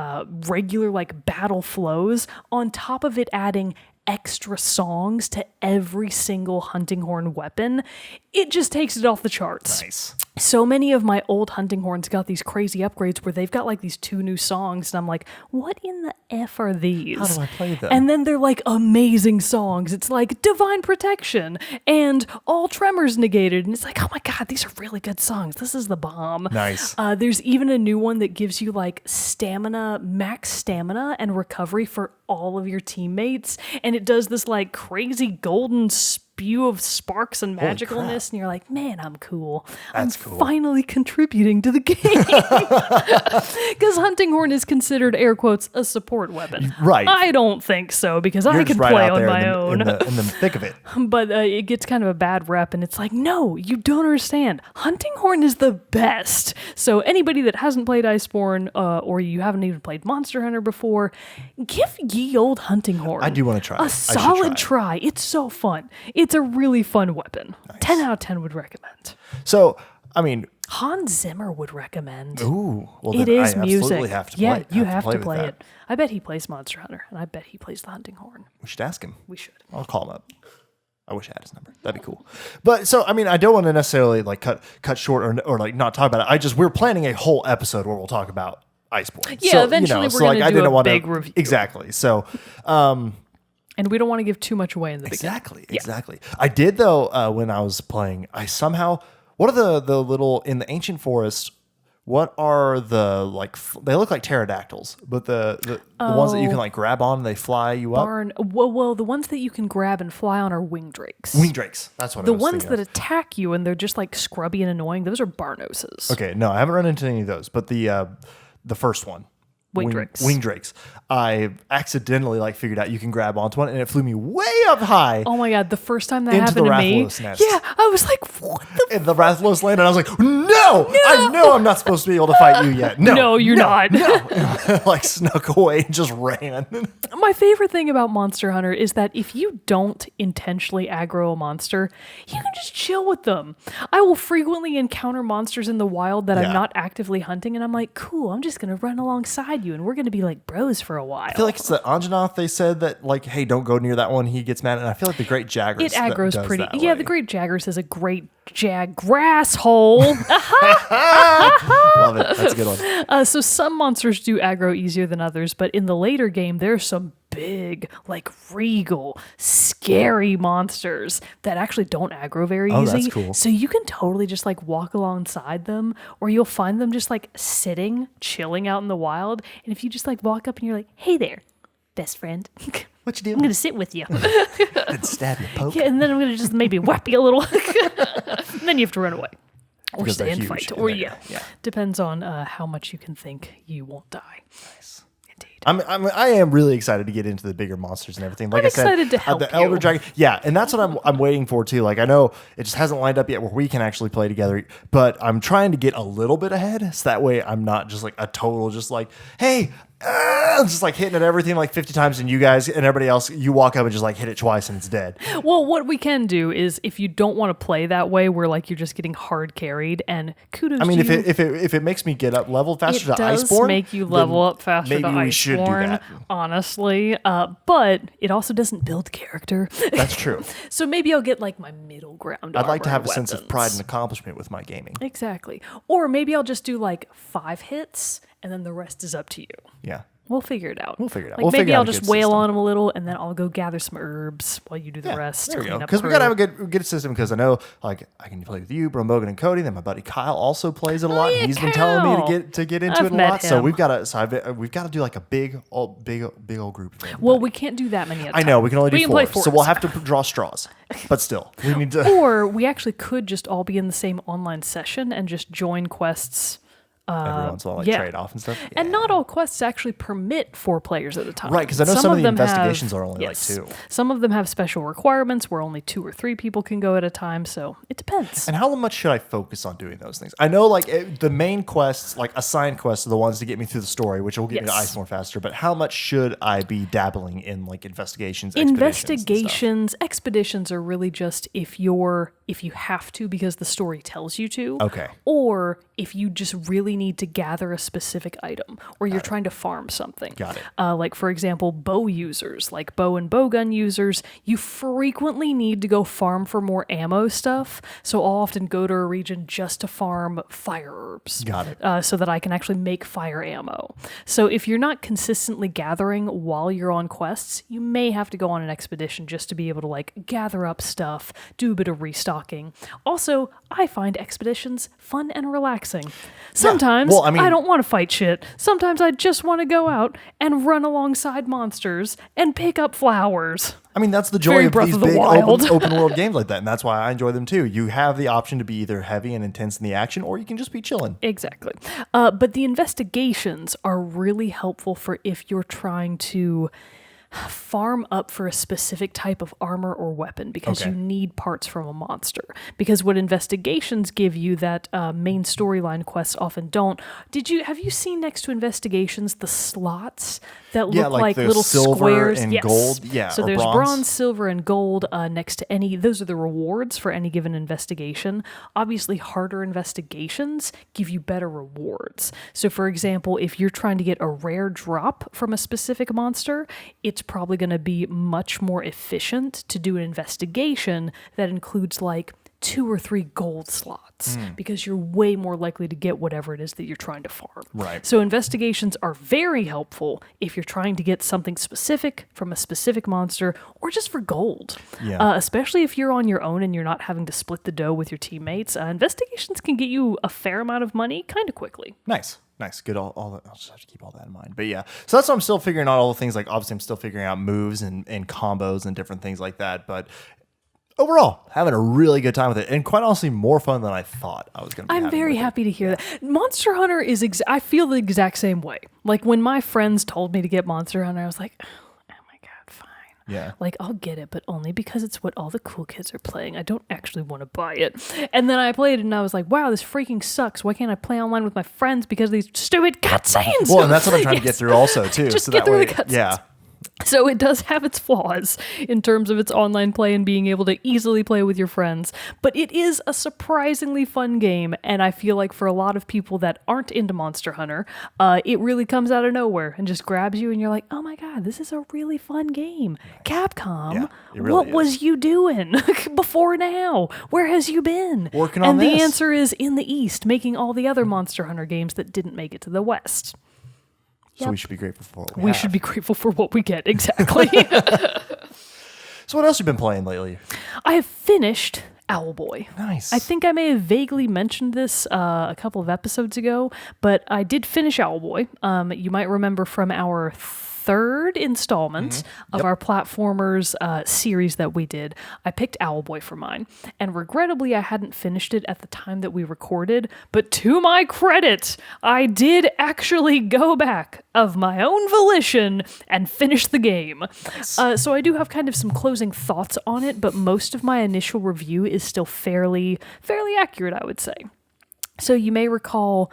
regular like battle flows, on top of it adding extra songs to every single hunting horn weapon, it just takes it off the charts. Nice. So many of my old hunting horns got these crazy upgrades where they've got like these 2 new songs, and I'm like, what in the F are these? How do I play them? And then they're like amazing songs. It's like Divine Protection and All Tremors Negated. And it's like, oh my God, these are really good songs. This is the bomb. Nice. There's even a new one that gives you like max stamina and recovery for all of your teammates. And it does this like crazy golden spew of sparks and magicalness, and you're like, man, I'm cool. That's I'm cool. finally contributing to the game. Because hunting horn is considered, air quotes, a support weapon. Right. I don't think so, because You're I just can right play out on there my own. in the thick of it. But it gets kind of a bad rep, and it's like, no, you don't understand. Hunting horn is the best. So anybody that hasn't played Iceborne, or you haven't even played Monster Hunter before, give ye old hunting horn. I do want to try. A solid try. It's so fun. It's a really fun weapon. Nice. 10 out of 10 would recommend. So, I mean, Hans Zimmer would recommend. ooh, well, It then is I music. absolutely have to play. Yeah, you have to with play that. it. I bet he plays Monster Hunter, and I bet he plays the hunting horn. We should ask him. We should. I'll call him up. I wish I had his number. That'd be cool. But so, I mean, I don't want to necessarily like cut short or like not talk about it. We're planning a whole episode where we'll talk about Iceborne. Yeah, so, eventually we're so, gonna I do didn't a want big review. Exactly. So, And we don't want to give too much away in the beginning. Exactly. I did though when I was playing. I somehow what are the little in the ancient forest? What are the like? They look like pterodactyls, but the ones that you can like grab on, and they fly you up. Well, the ones that you can grab and fly on are wing drakes. Wing drakes. That's what. The I was ones thinking that of. attack you and they're just like scrubby and annoying, those are Barnoses. Okay, no, I haven't run into any of those, but the first one. Wing drakes. Wing drakes. I accidentally like figured out you can grab onto one, and it flew me way up high. Oh my God, the first time that Into happened the to me. Rathalos nest. Yeah, I was like, what the In the Rathalos land, and I was like, no! I know I'm not supposed to be able to fight you yet. No, you're not. No. Like snuck away and just ran. My favorite thing about Monster Hunter is that if you don't intentionally aggro a monster, you can just chill with them. I will frequently encounter monsters in the wild that Yeah. I'm not actively hunting, and I'm like, cool, I'm just going to run alongside you, and we're going to be like bros for a while. I feel like it's the Anjanath they said that, like, hey, don't go near that one. He gets mad. And I feel like the Great Jaggers. It aggro's does pretty. that Yeah, way. the Great Jaggers is a great grass hole. Love it. That's a good one. So some monsters do aggro easier than others, but in the later game, there's some big, like regal, scary monsters that actually don't aggro very Oh, easy. that's cool. So you can totally just like walk alongside them, or you'll find them just like sitting, chilling out in the wild. And if you just like walk up and you're like, hey there, best friend. What you doing? I'm going to sit with you. And stab you, poke. Yeah, and then I'm going to just maybe whap you a little. And then you have to run away. Or Because they're stay and huge fight. and Or they're- yeah. Depends on how much you can think you won't die. Nice. Indeed. I am really excited to get into the bigger monsters and everything. Like I'm I said, excited to help the Elder you. Dragon. Yeah, and that's what I'm waiting for too. Like I know it just hasn't lined up yet where we can actually play together, but I'm trying to get a little bit ahead so that way I'm not just like a total just like, hey, just like hitting at everything like 50 times, and you guys and everybody else, you walk up and just like hit it twice and it's dead. Well, what we can do is if you don't want to play that way, where like you're just getting hard carried, and kudos I mean, to you, if it makes me get up level faster it to does Iceborne, make you level then up faster to maybe we should do Iceborne, that. honestly. But it also doesn't build character. That's true. So maybe I'll get like my middle ground. I'd like to armor have a sense of weapons. pride and accomplishment with my gaming. Exactly. Or maybe I'll just do like 5 hits, and then the rest is up to you. Yeah. We'll figure it out. We'll figure it out. Like We'll maybe figure out I'll a just good wail system. on them a little, and then I'll go gather some herbs while you do the rest. There we go. clean up Because we gotta her. have a good system. Because I know, like, I can play with you, Bro Mogan and Cody. Then my buddy Kyle also plays it a lot. yeah, He's been telling me Kyle. to get into I've it a met lot. So him. we've got to do like a big old group. Of everybody. Well, we can't do that many at a I time. know we can only do can 4, play so 4 we'll at a have to draw straws. But still, we need to. Or we actually could just all be in the same online session and just join quests every once in a while, trade off and stuff. Yeah. And not all quests actually permit 4 players at a time. Right, because I know some of the investigations are only like 2. Some of them have special requirements where only 2 or 3 people can go at a time, so it depends. And how much should I focus on doing those things? I know like the main quests, like assigned quests, are the ones to get me through the story, which will get me to Iceborne faster, but how much should I be dabbling in like investigations, expeditions are really just if you have to because the story tells you to. Okay. Or if you just really need to gather a specific item or you're trying to farm something. Got it. Like, for example, bow users, like bow and bowgun users, you frequently need to go farm for more ammo stuff. So I'll often go to a region just to farm fire herbs. Got it. So that I can actually make fire ammo. So if you're not consistently gathering while you're on quests, you may have to go on an expedition just to be able to like gather up stuff, do a bit of restocking. Also, I find expeditions fun and relaxing. Sometimes I don't want to fight shit. Sometimes I just want to go out and run alongside monsters and pick up flowers. I mean, that's the joy of these big open world games like that, and that's why I enjoy them too. You have the option to be either heavy and intense in the action, or you can just be chilling. Exactly. But the investigations are really helpful for if you're trying to farm up for a specific type of armor or weapon because you need parts from a monster. Because what investigations give you that main storyline quests often don't. Have you seen next to investigations the slots that look like little squares and gold? Yeah. So there's bronze, silver, and gold next to any. Those are the rewards for any given investigation. Obviously, harder investigations give you better rewards. So, for example, if you're trying to get a rare drop from a specific monster, it's probably going to be much more efficient to do an investigation that includes like 2 or 3 gold slots because you're way more likely to get whatever it is that you're trying to farm. Right. So investigations are very helpful if you're trying to get something specific from a specific monster or just for gold. Yeah. Especially if you're on your own and you're not having to split the dough with your teammates. Investigations can get you a fair amount of money kind of quickly. Nice. Good. All that. I'll just have to keep all that in mind. But yeah, so that's why I'm still figuring out all the things. Like obviously, I'm still figuring out moves and combos and different things like that. But overall, having a really good time with it, and quite honestly, more fun than I thought I was going to be. I'm very happy to hear that. Monster Hunter is. I feel the exact same way. Like when my friends told me to get Monster Hunter, I was like, yeah. Like, I'll get it, but only because it's what all the cool kids are playing. I don't actually want to buy it. And then I played it and I was like, wow, this freaking sucks. Why can't I play online with my friends because of these stupid cutscenes? Well, and that's what I'm trying to get through also, too. Just so get that through way, the cutscenes. Yeah. So it does have its flaws in terms of its online play and being able to easily play with your friends, but it is a surprisingly fun game, and I feel like for a lot of people that aren't into Monster Hunter, it really comes out of nowhere and just grabs you and you're like, oh my god, this is a really fun game. Capcom, what was you doing before now? Where has you been? Working on this. And the this. answer is in the East, making all the other Monster Hunter games that didn't make it to the West. So we should be grateful for what we should be grateful for what we get, exactly. So what else have you been playing lately? I have finished Owlboy. Nice. I think I may have vaguely mentioned this a couple of episodes ago, but I did finish Owlboy. You might remember from our third installment of our platformers series that we did. I picked Owlboy for mine, and regrettably I hadn't finished it at the time that we recorded, but to my credit, I did actually go back of my own volition and finish the game. Nice. So I do have kind of some closing thoughts on it, but most of my initial review is still fairly accurate, I would say. So you may recall...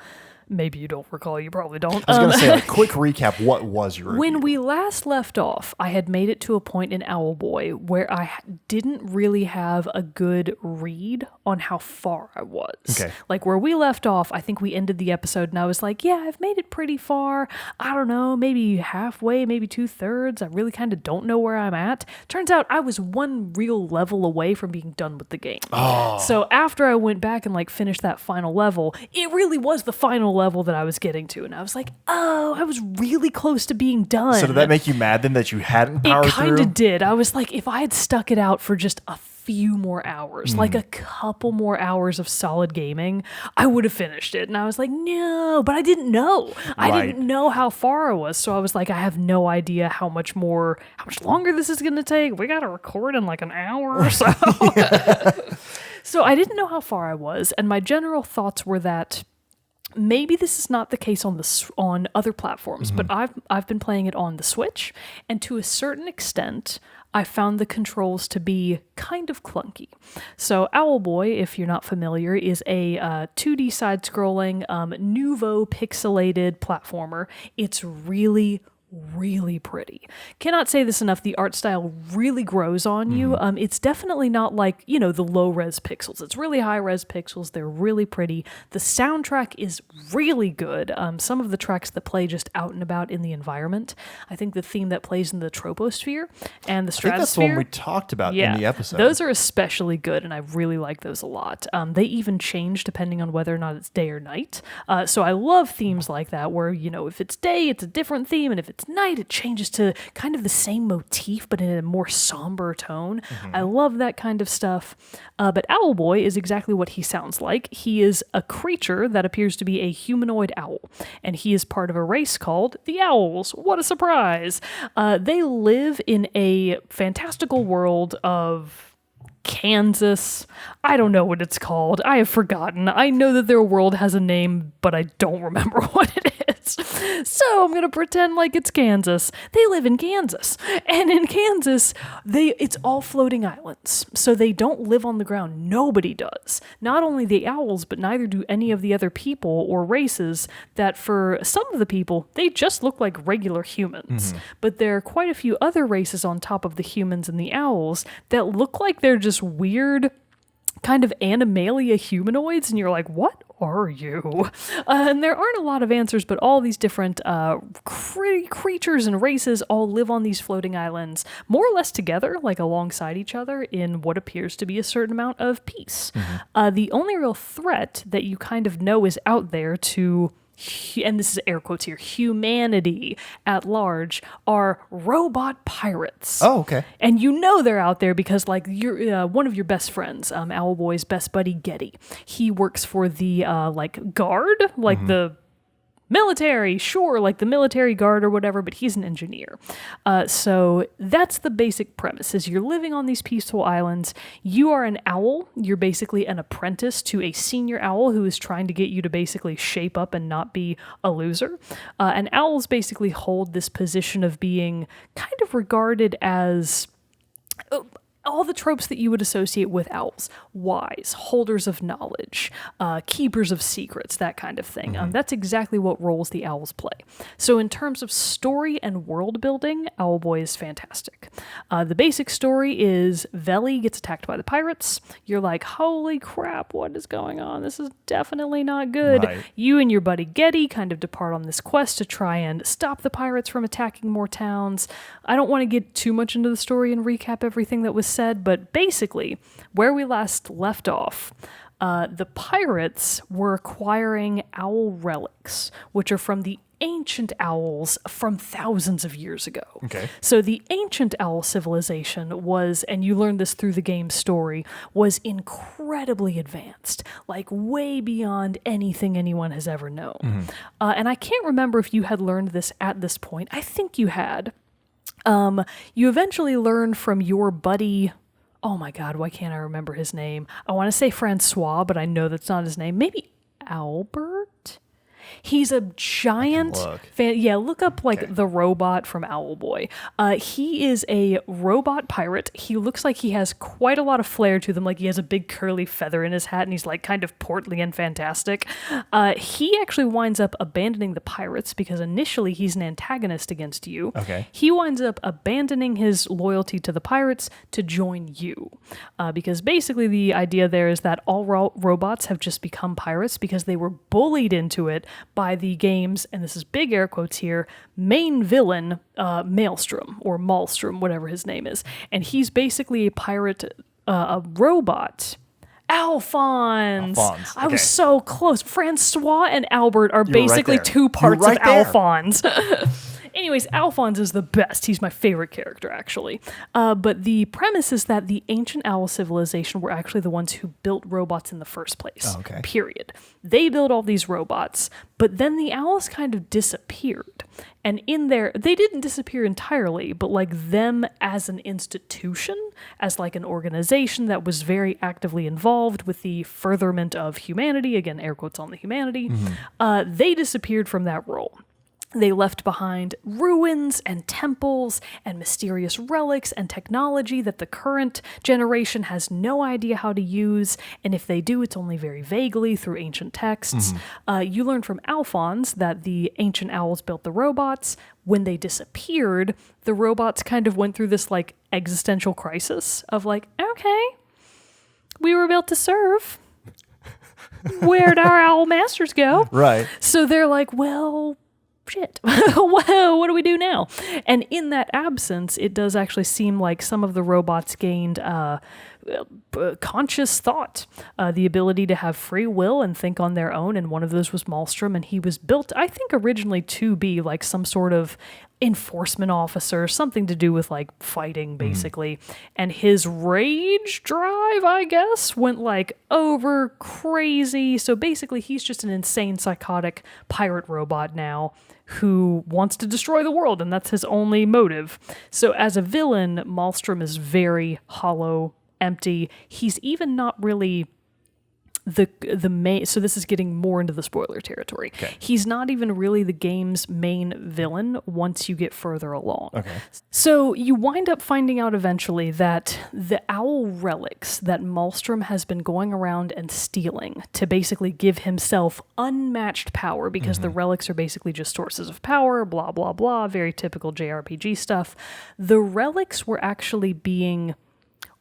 Maybe you don't recall, you probably don't. I was going to say, a quick recap, what was your review? When we last left off, I had made it to a point in Owlboy where I didn't really have a good read on how far I was. Okay. Like where we left off, I think we ended the episode and I was like, yeah, I've made it pretty far. I don't know, maybe halfway, maybe 2/3. I really kind of don't know where I'm at. Turns out I was one real level away from being done with the game. Oh. So after I went back and like finished that final level, it really was the final level that I was getting to, and I was like, oh, I was really close to being done. So did that make you mad then that you hadn't powered through? It kind of did. I was like, if I had stuck it out for just a few more hours, like a couple more hours of solid gaming, I would have finished it. And I was like, no, but I didn't know. I didn't know how far I was. So I was like, I have no idea how much longer this is going to take. We got to record in like an hour or so. So I didn't know how far I was. And my general thoughts were that Maybe this is not the case on other platforms, but I've been playing it on the Switch, and to a certain extent, I found the controls to be kind of clunky. So Owlboy, if you're not familiar, is a 2D side-scrolling, nouveau pixelated platformer. It's really pretty. Cannot say this enough. The art style really grows on you. It's definitely not like, the low res pixels. It's really high res pixels. They're really pretty. The soundtrack is really good. Some of the tracks that play just out and about in the environment. I think the theme that plays in the troposphere and the stratosphere. I think that's the one we talked about in the episode. Those are especially good, and I really like those a lot. They even change depending on whether or not it's day or night. So I love themes like that where, if it's day, it's a different theme, and if it's night, it changes to kind of the same motif, but in a more somber tone. I love that kind of stuff. But Owlboy is exactly what he sounds like. He is a creature that appears to be a humanoid owl, and he is part of a race called the Owls. What a surprise! They live in a fantastical world of Kansas. I don't know what it's called. I have forgotten. I know that their world has a name, but I don't remember what it is. So I'm going to pretend like it's Kansas. They live in Kansas. And in Kansas, it's all floating islands. So they don't live on the ground. Nobody does. Not only the owls, but neither do any of the other people or races that for some of the people, they just look like regular humans. But there are quite a few other races on top of the humans and the owls that look like they're just weird kind of animalia humanoids, and you're like, what are you? And there aren't a lot of answers, but all these different creatures and races all live on these floating islands, more or less together, like alongside each other, in what appears to be a certain amount of peace. The only real threat that you kind of know is out there to, and this is air quotes here, humanity at large, are robot pirates. Oh, okay. And they're out there because, like, you're one of your best friends, Owlboy's best buddy, Getty. He works for the, guard, the military, sure, like the military guard or whatever, but he's an engineer. So that's the basic premise, is you're living on these peaceful islands. You are an owl. You're basically an apprentice to a senior owl who is trying to get you to basically shape up and not be a loser. And owls basically hold this position of being kind of regarded as all the tropes that you would associate with owls: wise, holders of knowledge, keepers of secrets, that kind of thing. That's exactly what roles the owls play. So in terms of story and world building, Owlboy is fantastic. The basic story is Veli gets attacked by the pirates. You're like, holy crap, what is going on? This is definitely not good. Right. You and your buddy Getty kind of depart on this quest to try and stop the pirates from attacking more towns. I don't want to get too much into the story and recap everything that was said, but basically, where we last left off, the pirates were acquiring owl relics, which are from the ancient owls from thousands of years ago. Okay. So the ancient owl civilization was, and you learned this through the game's story, was incredibly advanced, like way beyond anything anyone has ever known. And I can't remember if you had learned this at this point. I think you had. You eventually learned from your buddy, oh my God, why can't I remember his name? I want to say Francois, but I know that's not his name. Maybe Albert? He's a giant fan. Yeah, look up the robot from Owlboy. He is a robot pirate. He looks like he has quite a lot of flair to them. Like he has a big curly feather in his hat, and he's like kind of portly and fantastic. He actually winds up abandoning the pirates because initially he's an antagonist against you. Okay. He winds up abandoning his loyalty to the pirates to join you. Because basically the idea there is that all robots have just become pirates because they were bullied into it by the game's, and this is big air quotes here, main villain, Maelstrom, or Maelstrom, whatever his name is. And he's basically a pirate, a robot. Alphonse. I was so close. Francois and Albert are basically two parts of Alphonse. Anyways, Alphonse is the best. He's my favorite character, actually. But the premise is that the ancient owl civilization were actually the ones who built robots in the first place. Oh, okay. Period. They built all these robots, but then the owls kind of disappeared. And in there, they didn't disappear entirely, but like them as an institution, as like an organization that was very actively involved with the furtherment of humanity, again, air quotes on the humanity, they disappeared from that role. They left behind ruins and temples and mysterious relics and technology that the current generation has no idea how to use, and if they do, it's only very vaguely through ancient texts. You learn from Alphonse that the ancient owls built the robots. When they disappeared, the robots kind of went through this like existential crisis of like, okay, we were built to serve. Where'd our owl masters go? Right. So they're like, well, shit, well, what do we do now? And in that absence, it does actually seem like some of the robots gained conscious thought, the ability to have free will and think on their own, and one of those was Malmstrom, and he was built, I think, originally to be like some sort of enforcement officer, something to do with like fighting, basically. And his rage drive, I guess, went like over crazy. So basically, he's just an insane, psychotic pirate robot now who wants to destroy the world, and that's his only motive. So as a villain, Malmstrom is very hollow, empty. He's even not really the main, so this is getting more into the spoiler territory. Okay. He's not even really the game's main villain once you get further along. Okay. So you wind up finding out eventually that the owl relics that Malmstrom has been going around and stealing to basically give himself unmatched power, because the relics are basically just sources of power, blah, blah, blah, very typical JRPG stuff. The relics were actually being,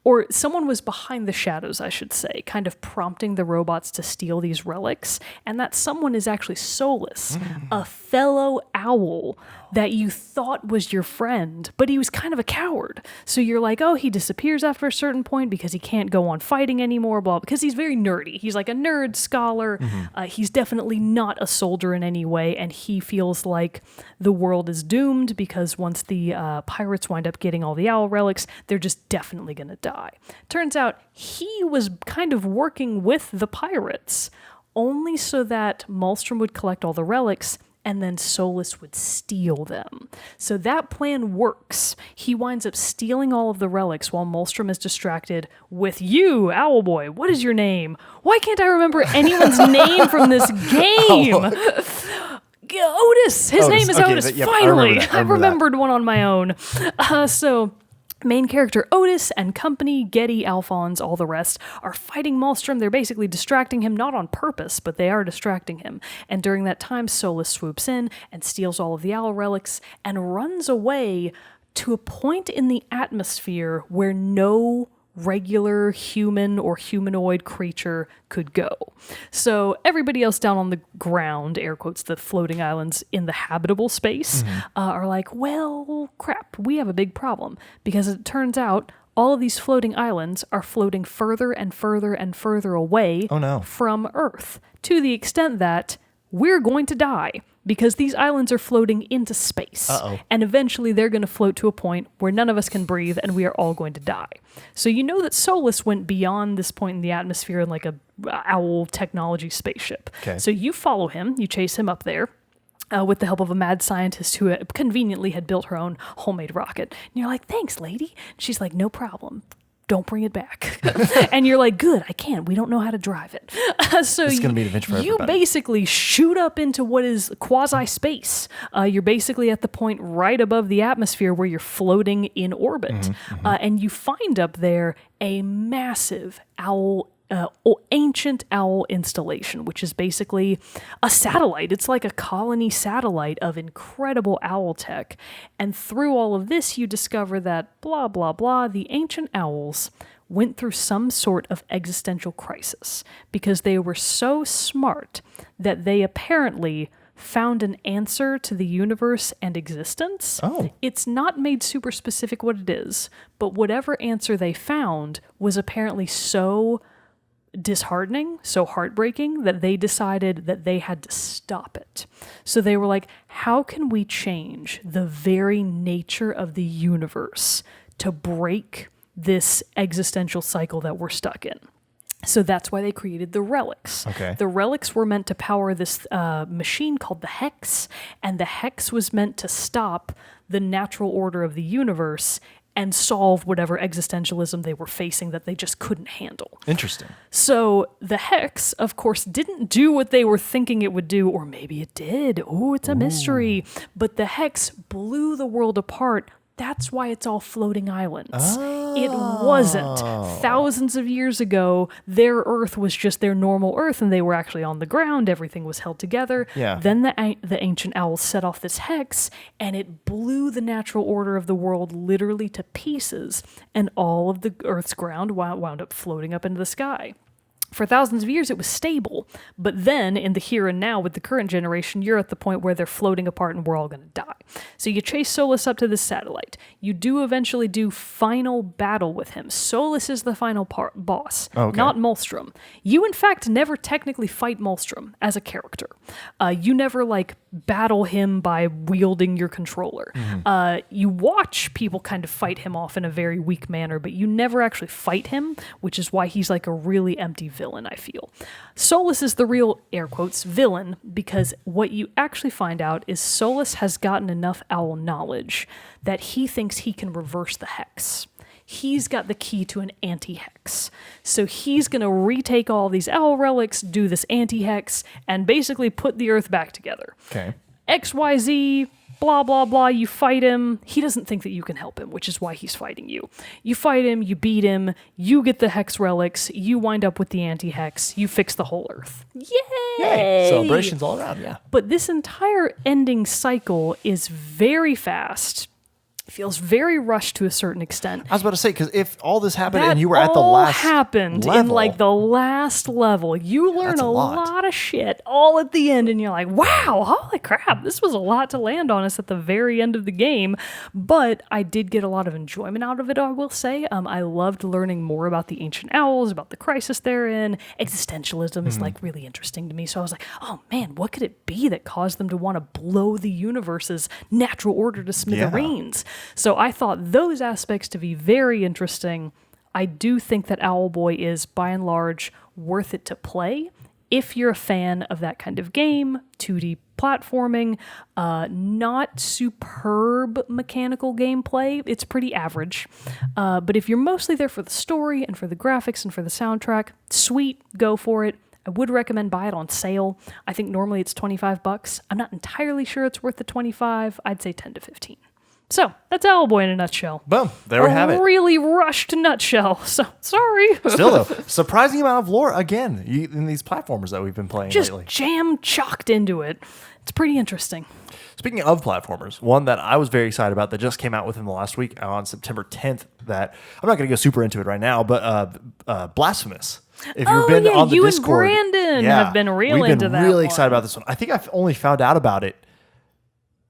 or someone was behind the shadows, I should say, kind of prompting the robots to steal these relics. And that someone is actually Solus, a fellow owl that you thought was your friend, but he was kind of a coward. So you're like, oh, he disappears after a certain point because he can't go on fighting anymore, blah, because he's very nerdy. He's like a nerd scholar. He's definitely not a soldier in any way, and he feels like the world is doomed because once the pirates wind up getting all the owl relics, they're just definitely going to die. Turns out he was kind of working with the pirates only so that Malmstrom would collect all the relics and then Solus would steal them. So that plan works. He winds up stealing all of the relics while Malmstrom is distracted with you, Owlboy. What is your name? Why can't I remember anyone's name from this game? Otis. His name is Okay, Otis. yep, Finally, I remembered one on my own. So main character Otis and company, Getty, Alphonse, all the rest, are fighting Malmstrom. They're basically distracting him, not on purpose, but they are distracting him. And during that time, Solus swoops in and steals all of the owl relics and runs away to a point in the atmosphere where no regular human or humanoid creature could go. So everybody else down on the ground, air quotes, the floating islands in the habitable space, are like, well, crap, we have a big problem, because it turns out all of these floating islands are floating further and further and further away from Earth, to the extent that we're going to die because these islands are floating into space. And eventually they're going to float to a point where none of us can breathe and we are all going to die. So you know that Solus went beyond this point in the atmosphere in like a owl technology spaceship. Okay. So you follow him, you chase him up there, with the help of a mad scientist who conveniently had built her own homemade rocket. And you're like, thanks, lady. And she's like, no problem. Don't bring it back. And you're like, good, I can't. We don't know how to drive it. So It's going to be an adventure for you everybody. basically shoot up into what is quasi-space. You're basically at the point right above the atmosphere where you're floating in orbit. And you find up there a massive ancient owl installation, which is basically a satellite. It's like a colony satellite of incredible owl tech. And through all of this, you discover that blah, blah, blah, the ancient owls went through some sort of existential crisis because they were so smart that they apparently found an answer to the universe and existence. It's not made super specific what it is, but whatever answer they found was apparently so disheartening, so heartbreaking, that they decided that they had to stop it. So they were like, how can we change the very nature of the universe to break this existential cycle that we're stuck in? So that's why they created the relics. Okay. The relics were meant to power this machine called the Hex, and the Hex was meant to stop the natural order of the universe and solve whatever existentialism they were facing that they just couldn't handle. Interesting. So the Hex, of course, didn't do what they were thinking it would do, or maybe it did. Oh, it's a mystery. But the Hex blew the world apart. That's why it's all floating islands. Oh. It wasn't. Thousands of years ago, their Earth was just their normal Earth, and they were actually on the ground. Everything was held together. Yeah. Then the ancient owls set off this hex, and it blew the natural order of the world literally to pieces, and all of the Earth's ground wound up floating up into the sky. For thousands of years, it was stable. But then, in the here and now, with the current generation, you're at the point where they're floating apart and we're all going to die. So you chase Solus up to this satellite. You do eventually do final battle with him. Solus is the final boss, not Molstrom. You, in fact, never technically fight Molstrom as a character. You never, battle him by wielding your controller. You watch people kind of fight him off in a very weak manner, but you never actually fight him, which is why he's like a really empty villain, I feel. Solus is the real, air quotes, villain, because what you actually find out is Solus has gotten enough owl knowledge that he thinks he can reverse the hex. He's got the key to an anti-hex. So he's going to retake all these owl relics, do this anti-hex, and basically put the Earth back together. Okay. XYZ, blah, blah, blah, you fight him. He doesn't think that you can help him, which is why he's fighting you. You fight him, you beat him, you get the hex relics, you wind up with the anti-hex, you fix the whole Earth. Yay! Celebrations all around, yeah. But this entire ending cycle is very fast. Feels very rushed to a certain extent. I was about to say, because if all this happened That and you were at the last happened level, in the last level. You learn That's a a lot. lot of shit all at the end, and you're like, wow, holy crap, this was a lot to land on us at the very end of the game. But I did get a lot of enjoyment out of it, I will say. I loved learning more about the ancient owls, about the crisis they're in. Existentialism is really interesting to me. So I was like, oh man, what could it be that caused them to want to blow the universe's natural order to smithereens? So I thought those aspects to be very interesting. I do think that Owlboy is, by and large, worth it to play if you're a fan of that kind of game, 2D platforming, not superb mechanical gameplay. It's pretty average. But if you're mostly there for the story and for the graphics and for the soundtrack, sweet, go for it. I would recommend buy it on sale. I think normally it's $25. I'm not entirely sure it's worth the $25. I'd say 10 to 15. So, that's Owlboy in a nutshell. Boom, there we have it. A really rushed nutshell, so sorry. Still, though, surprising amount of lore, again, in these platformers that we've been playing Just lately. jam-chocked into it. It's pretty interesting. Speaking of platformers, one that I was very excited about that just came out within the last week on September 10th, that I'm not going to go super into it right now, but Blasphemous. If you've been on the you Discord, and Brandon have been real into that. We've been really excited about this one. I think I've only found out about it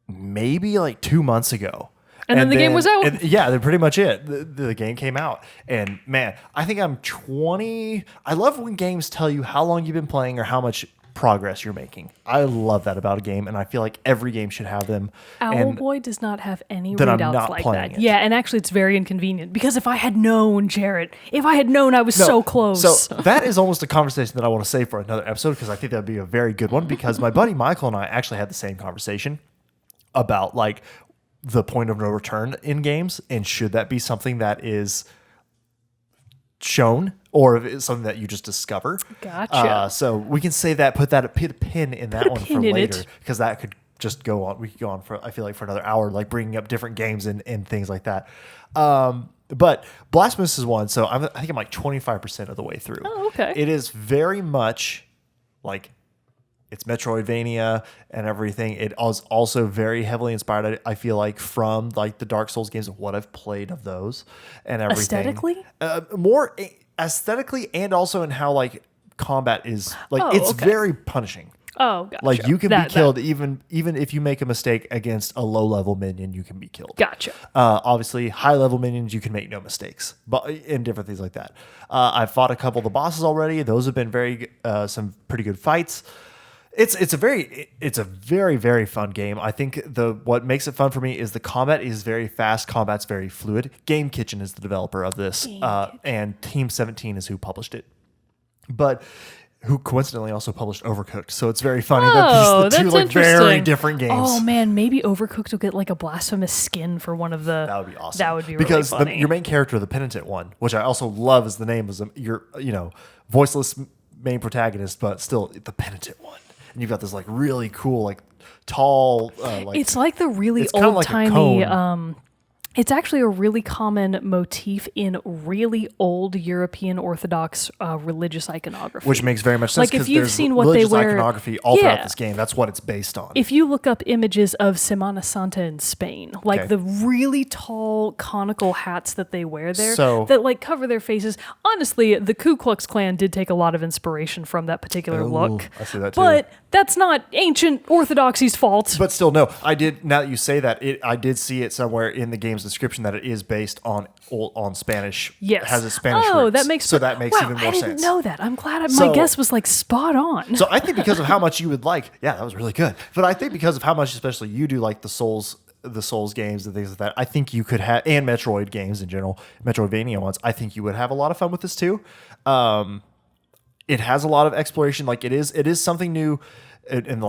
maybe 2 months ago. And then the game was out. Yeah, that's pretty much it. The game came out. And man, I think I'm 20. I love when games tell you how long you've been playing or how much progress you're making. I love that about a game, and I feel like every game should have them. Owlboy does not have any then I'm readouts not like playing that. it. Yeah, and actually it's very inconvenient because if I had known, Jerrett, if I had known I was so close. So that is almost a conversation that I want to save for another episode because I think that would be a very good one because my buddy Michael and I actually had the same conversation about the point of no return in games, and should that be something that is shown or if it's something that you just discover. Gotcha. So we can say that, put a pin in that one for later because that could just go on. We could go on for, I feel like, for another hour, bringing up different games and things like that. But Blasphemous is one. So I think I'm 25% of the way through. Oh, okay. It is very much it's Metroidvania and everything. It is also very heavily inspired, I feel like, from the Dark Souls games of what I've played of those and everything. Aesthetically? More aesthetically, and also in how combat is it's okay. very punishing. Oh, gotcha. You can be killed even if you make a mistake against a low level minion, you can be killed. Gotcha. Obviously, high level minions you can make no mistakes, but in different things like that. I've fought a couple of the bosses already. Those have been some pretty good fights. It's a very very fun game. I think what makes it fun for me is the combat is very fast. Combat's very fluid. Game Kitchen is the developer of this, and Team 17 is who published it, but who coincidentally also published Overcooked. So it's very funny that these are two very different games. Oh man, maybe Overcooked will get like a Blasphemous skin for one of the. That would be awesome. That would be because really funny. Your main character, the penitent one, which I also love as the name, is your voiceless main protagonist, but still the penitent one. And you've got this like really cool, like tall, it's like the really old timey. It's actually a really common motif in really old European Orthodox religious iconography. Which makes very much sense. Like if you've seen what they wear, iconography all throughout this game. That's what it's based on. If you look up images of Semana Santa in Spain, like the really tall conical hats that they wear there, that like cover their faces. Honestly, the Ku Klux Klan did take a lot of inspiration from that particular look. I see that too. But that's not ancient Orthodoxy's fault. But still, no. I did. Now that you say that, I did see it somewhere in the game's description that it is based on Spanish. Yes. It has a Spanish roots. That makes even more sense. I didn't know that. I'm glad my guess was like spot on. So I think because of how much you would like, that was really good. But I think because of how much, especially you do like the Souls games and things like that, I think you could have, and Metroid games in general, Metroidvania ones, I think you would have a lot of fun with this too. It has a lot of exploration. Like it is something new. And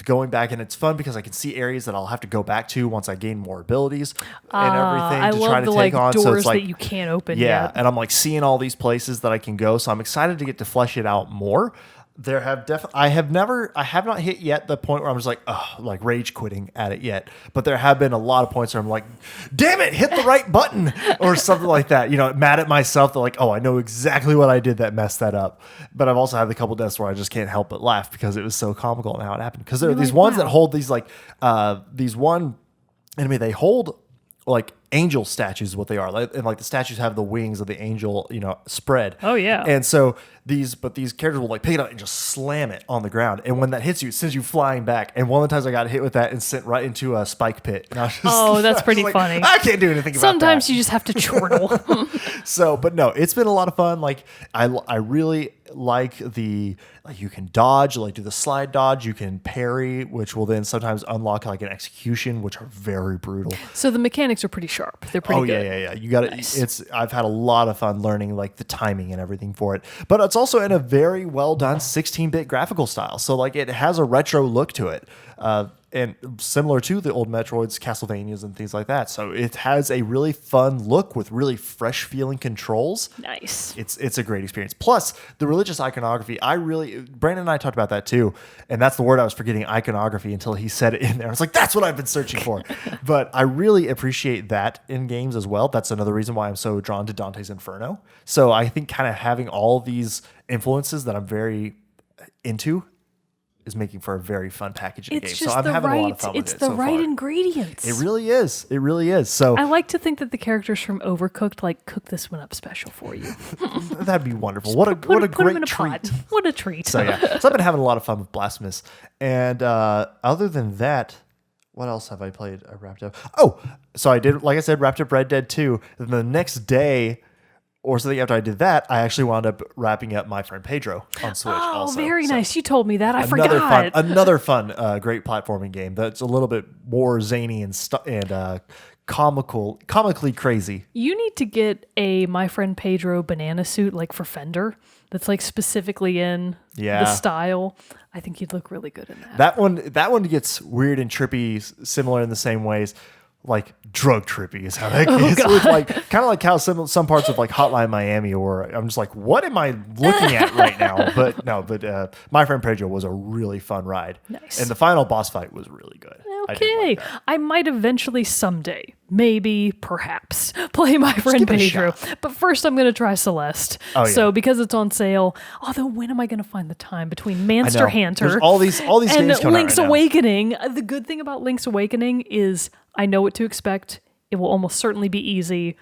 going back, and it's fun because I can see areas that I'll have to go back to once I gain more abilities and everything to try to take on. Doors so it's like that you can't open. Yeah, and I'm like seeing all these places that I can go. So I'm excited to get to flesh it out more. I have not hit yet the point where I'm just like rage quitting at it yet. But there have been a lot of points where I'm like, damn it, hit the right button or something like that. Mad at myself. They're like, oh, I know exactly what I did that messed that up. But I've also had a couple deaths where I just can't help but laugh because it was so comical and how it happened. Because there are these ones that hold these these one enemy, they hold like angel statues is what they are. And like the statues have the wings of the angel, spread. Oh yeah. And so these characters will like pick it up and just slam it on the ground. And when that hits you, it sends you flying back. And one of the times I got hit with that and sent right into a spike pit. And I was just, that's pretty funny. I can't do anything about that. Sometimes you just have to chortle. But no, it's been a lot of fun. Like I really like you can dodge, like do the slide dodge, you can parry, which will then sometimes unlock like an execution, which are very brutal. So the mechanics are pretty sharp. They're pretty good. Yeah. You got it. Nice. I've had a lot of fun learning like the timing and everything for it. But it's also in a very well done 16-bit graphical style. So like it has a retro look to it. And similar to the old Metroids, Castlevanias, and things like that. So it has a really fun look with really fresh feeling controls. Nice. It's a great experience. Plus, the religious iconography, Brandon and I talked about that too. And that's the word I was forgetting, iconography, until he said it in there. I was like, that's what I've been searching for. But I really appreciate that in games as well. That's another reason why I'm so drawn to Dante's Inferno. So I think kind of having all these influences that I'm very into is making for a very fun package in the game. So I'm having a lot of fun with it. It's the right ingredients. It really is. It really is. So I like to think that the characters from Overcooked like cook this one up special for you. That'd be wonderful. What a great treat. What a treat. So I've been having a lot of fun with Blasphemous. And other than that, what else have I played? I wrapped up. Oh, so I did, like I said, wrapped up Red Dead 2. And the next day, or something after I did that, I actually wound up wrapping up My Friend Pedro on Switch. Oh, very nice. You told me that. I forgot. Another fun, great platforming game that's a little bit more zany and comically crazy. You need to get a My Friend Pedro banana suit like for Fender that's like specifically in the style. I think you'd look really good in that. That one gets weird and trippy, similar in the same ways. Like drug trippy is how that gets. It's like kind of like how some parts of like Hotline Miami, or I'm just like, what am I looking at right now? But no, My Friend Pedro was a really fun ride. Nice. And the final boss fight was really good. Okay, I might eventually someday, maybe, perhaps, play My Friend Pedro. But first, I'm going to try Celeste. Oh, yeah. So because it's on sale, although when am I going to find the time between Monster Hunter There's all these and games coming Link's out right Awakening? The good thing about Link's Awakening is I know what to expect. It will almost certainly be easy.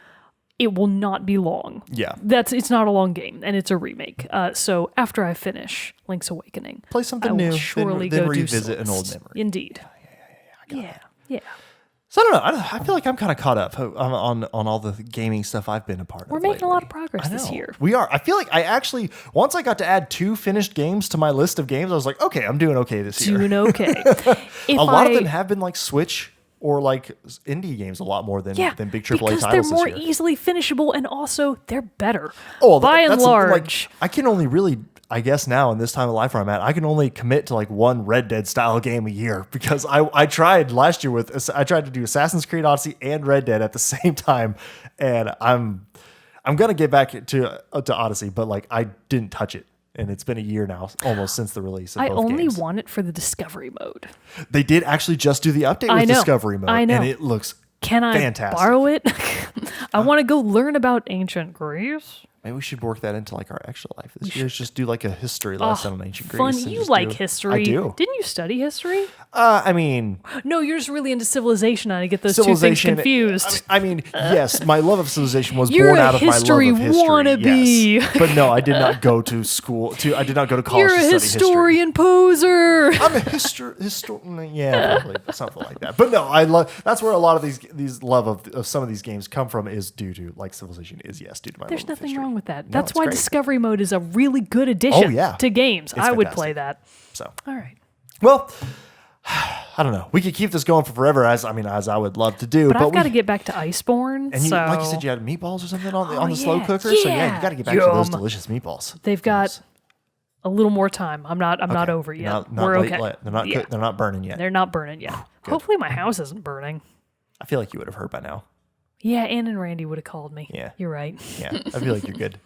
It will not be long. Yeah. It's not a long game, and it's a remake. So after I finish Link's Awakening, play something I will new. Surely then go revisit do an old memory. Indeed. Yeah. Yeah. So I don't know. I feel like I'm kind of caught up on all the gaming stuff I've been a part of. We're making a lot of lately. progress this year. We are. I feel like I actually, once I got to add 2 finished games to my list of games, I was like, okay, I'm doing okay this year. Doing okay. A lot of them have been like Switch or like indie games a lot more than big AAA because titles they're this more year. easily finishable and also they're better. Oh, by and that's large. I can only really, I guess now in this time of life where I'm at, I can only commit to like one Red Dead style game a year because I tried last year I tried to do Assassin's Creed Odyssey and Red Dead at the same time, and I'm gonna get back to Odyssey, but like I didn't touch it. And it's been a year now, almost since the release of both games. I only want it for the discovery mode. They did actually just do the update with discovery mode, I know. and it looks Can I fantastic. borrow it? I want to go learn about ancient Greece. Maybe we should work that into like our extra life this year. Just do like a history lesson on ancient Greece. Fun. and You just like do- history. I do. Didn't you study history? I mean, No, you're just really into civilization. I get those two things civilization. confused. I mean, yes, my love of civilization was You're born a out of my love history of history. wannabe. Yes. But no, I did not go to school. I did not go to college You're to a study historian poser. history. I'm a historian. Yeah, probably something like that. But no, I love. That's where a lot of these love of some of these games come from. Is due to like civilization. Is yes, due to my. There's love of nothing history. wrong with that. No, That's it's why great. discovery mode is a really good addition to games. I would fantastic. play that. So All right. well. I don't know. We could keep this going for forever, as I would love to do. But I've got to we, get back to Iceborne. and you, so like you said, you had meatballs or something on the slow yeah. cooker. So yeah, you Yeah. got to get back to those Yum. delicious meatballs. they've got a little more time. I'm not over yet. Not We're late, okay. late. They're not. Yeah. They're not burning yet. They're not burning yet. Hopefully my house isn't burning. I feel like you would have heard by now. Yeah, Ann and Randy would have called me. Yeah. You're right. Yeah, I feel like you're good.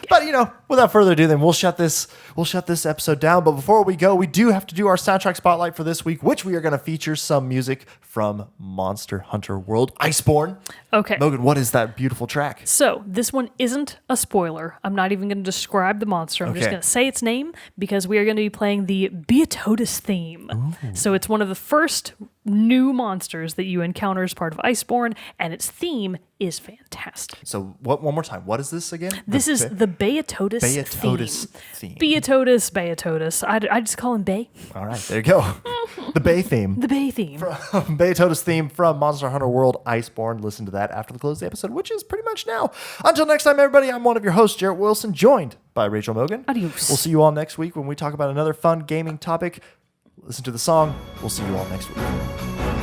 But without further ado, then we'll shut this episode down. But before we go, we do have to do our soundtrack spotlight for this week, which we are going to feature some music from Monster Hunter World Iceborne. Okay. Logan, what is that beautiful track? So this one isn't a spoiler. I'm not even going to describe the monster. I'm just Okay. going to say its name because we are going to be playing the Beatotus theme. Ooh. So it's one of the first new monsters that you encounter as part of Iceborne, and its theme is fantastic. So one more time. What is this again? This is the Beatotus theme. Beatotus. I just call him Bay. All right, there you go. The Bay theme. The Bay theme. Beatotus theme from Monster Hunter World Iceborne. Listen to that after the close of the episode, which is pretty much now. Until next time, everybody, I'm one of your hosts, Jerrett Wilson, joined by Rachel Mogan. Adios. We'll see you all next week when we talk about another fun gaming topic. Listen to the song. We'll see you all next week.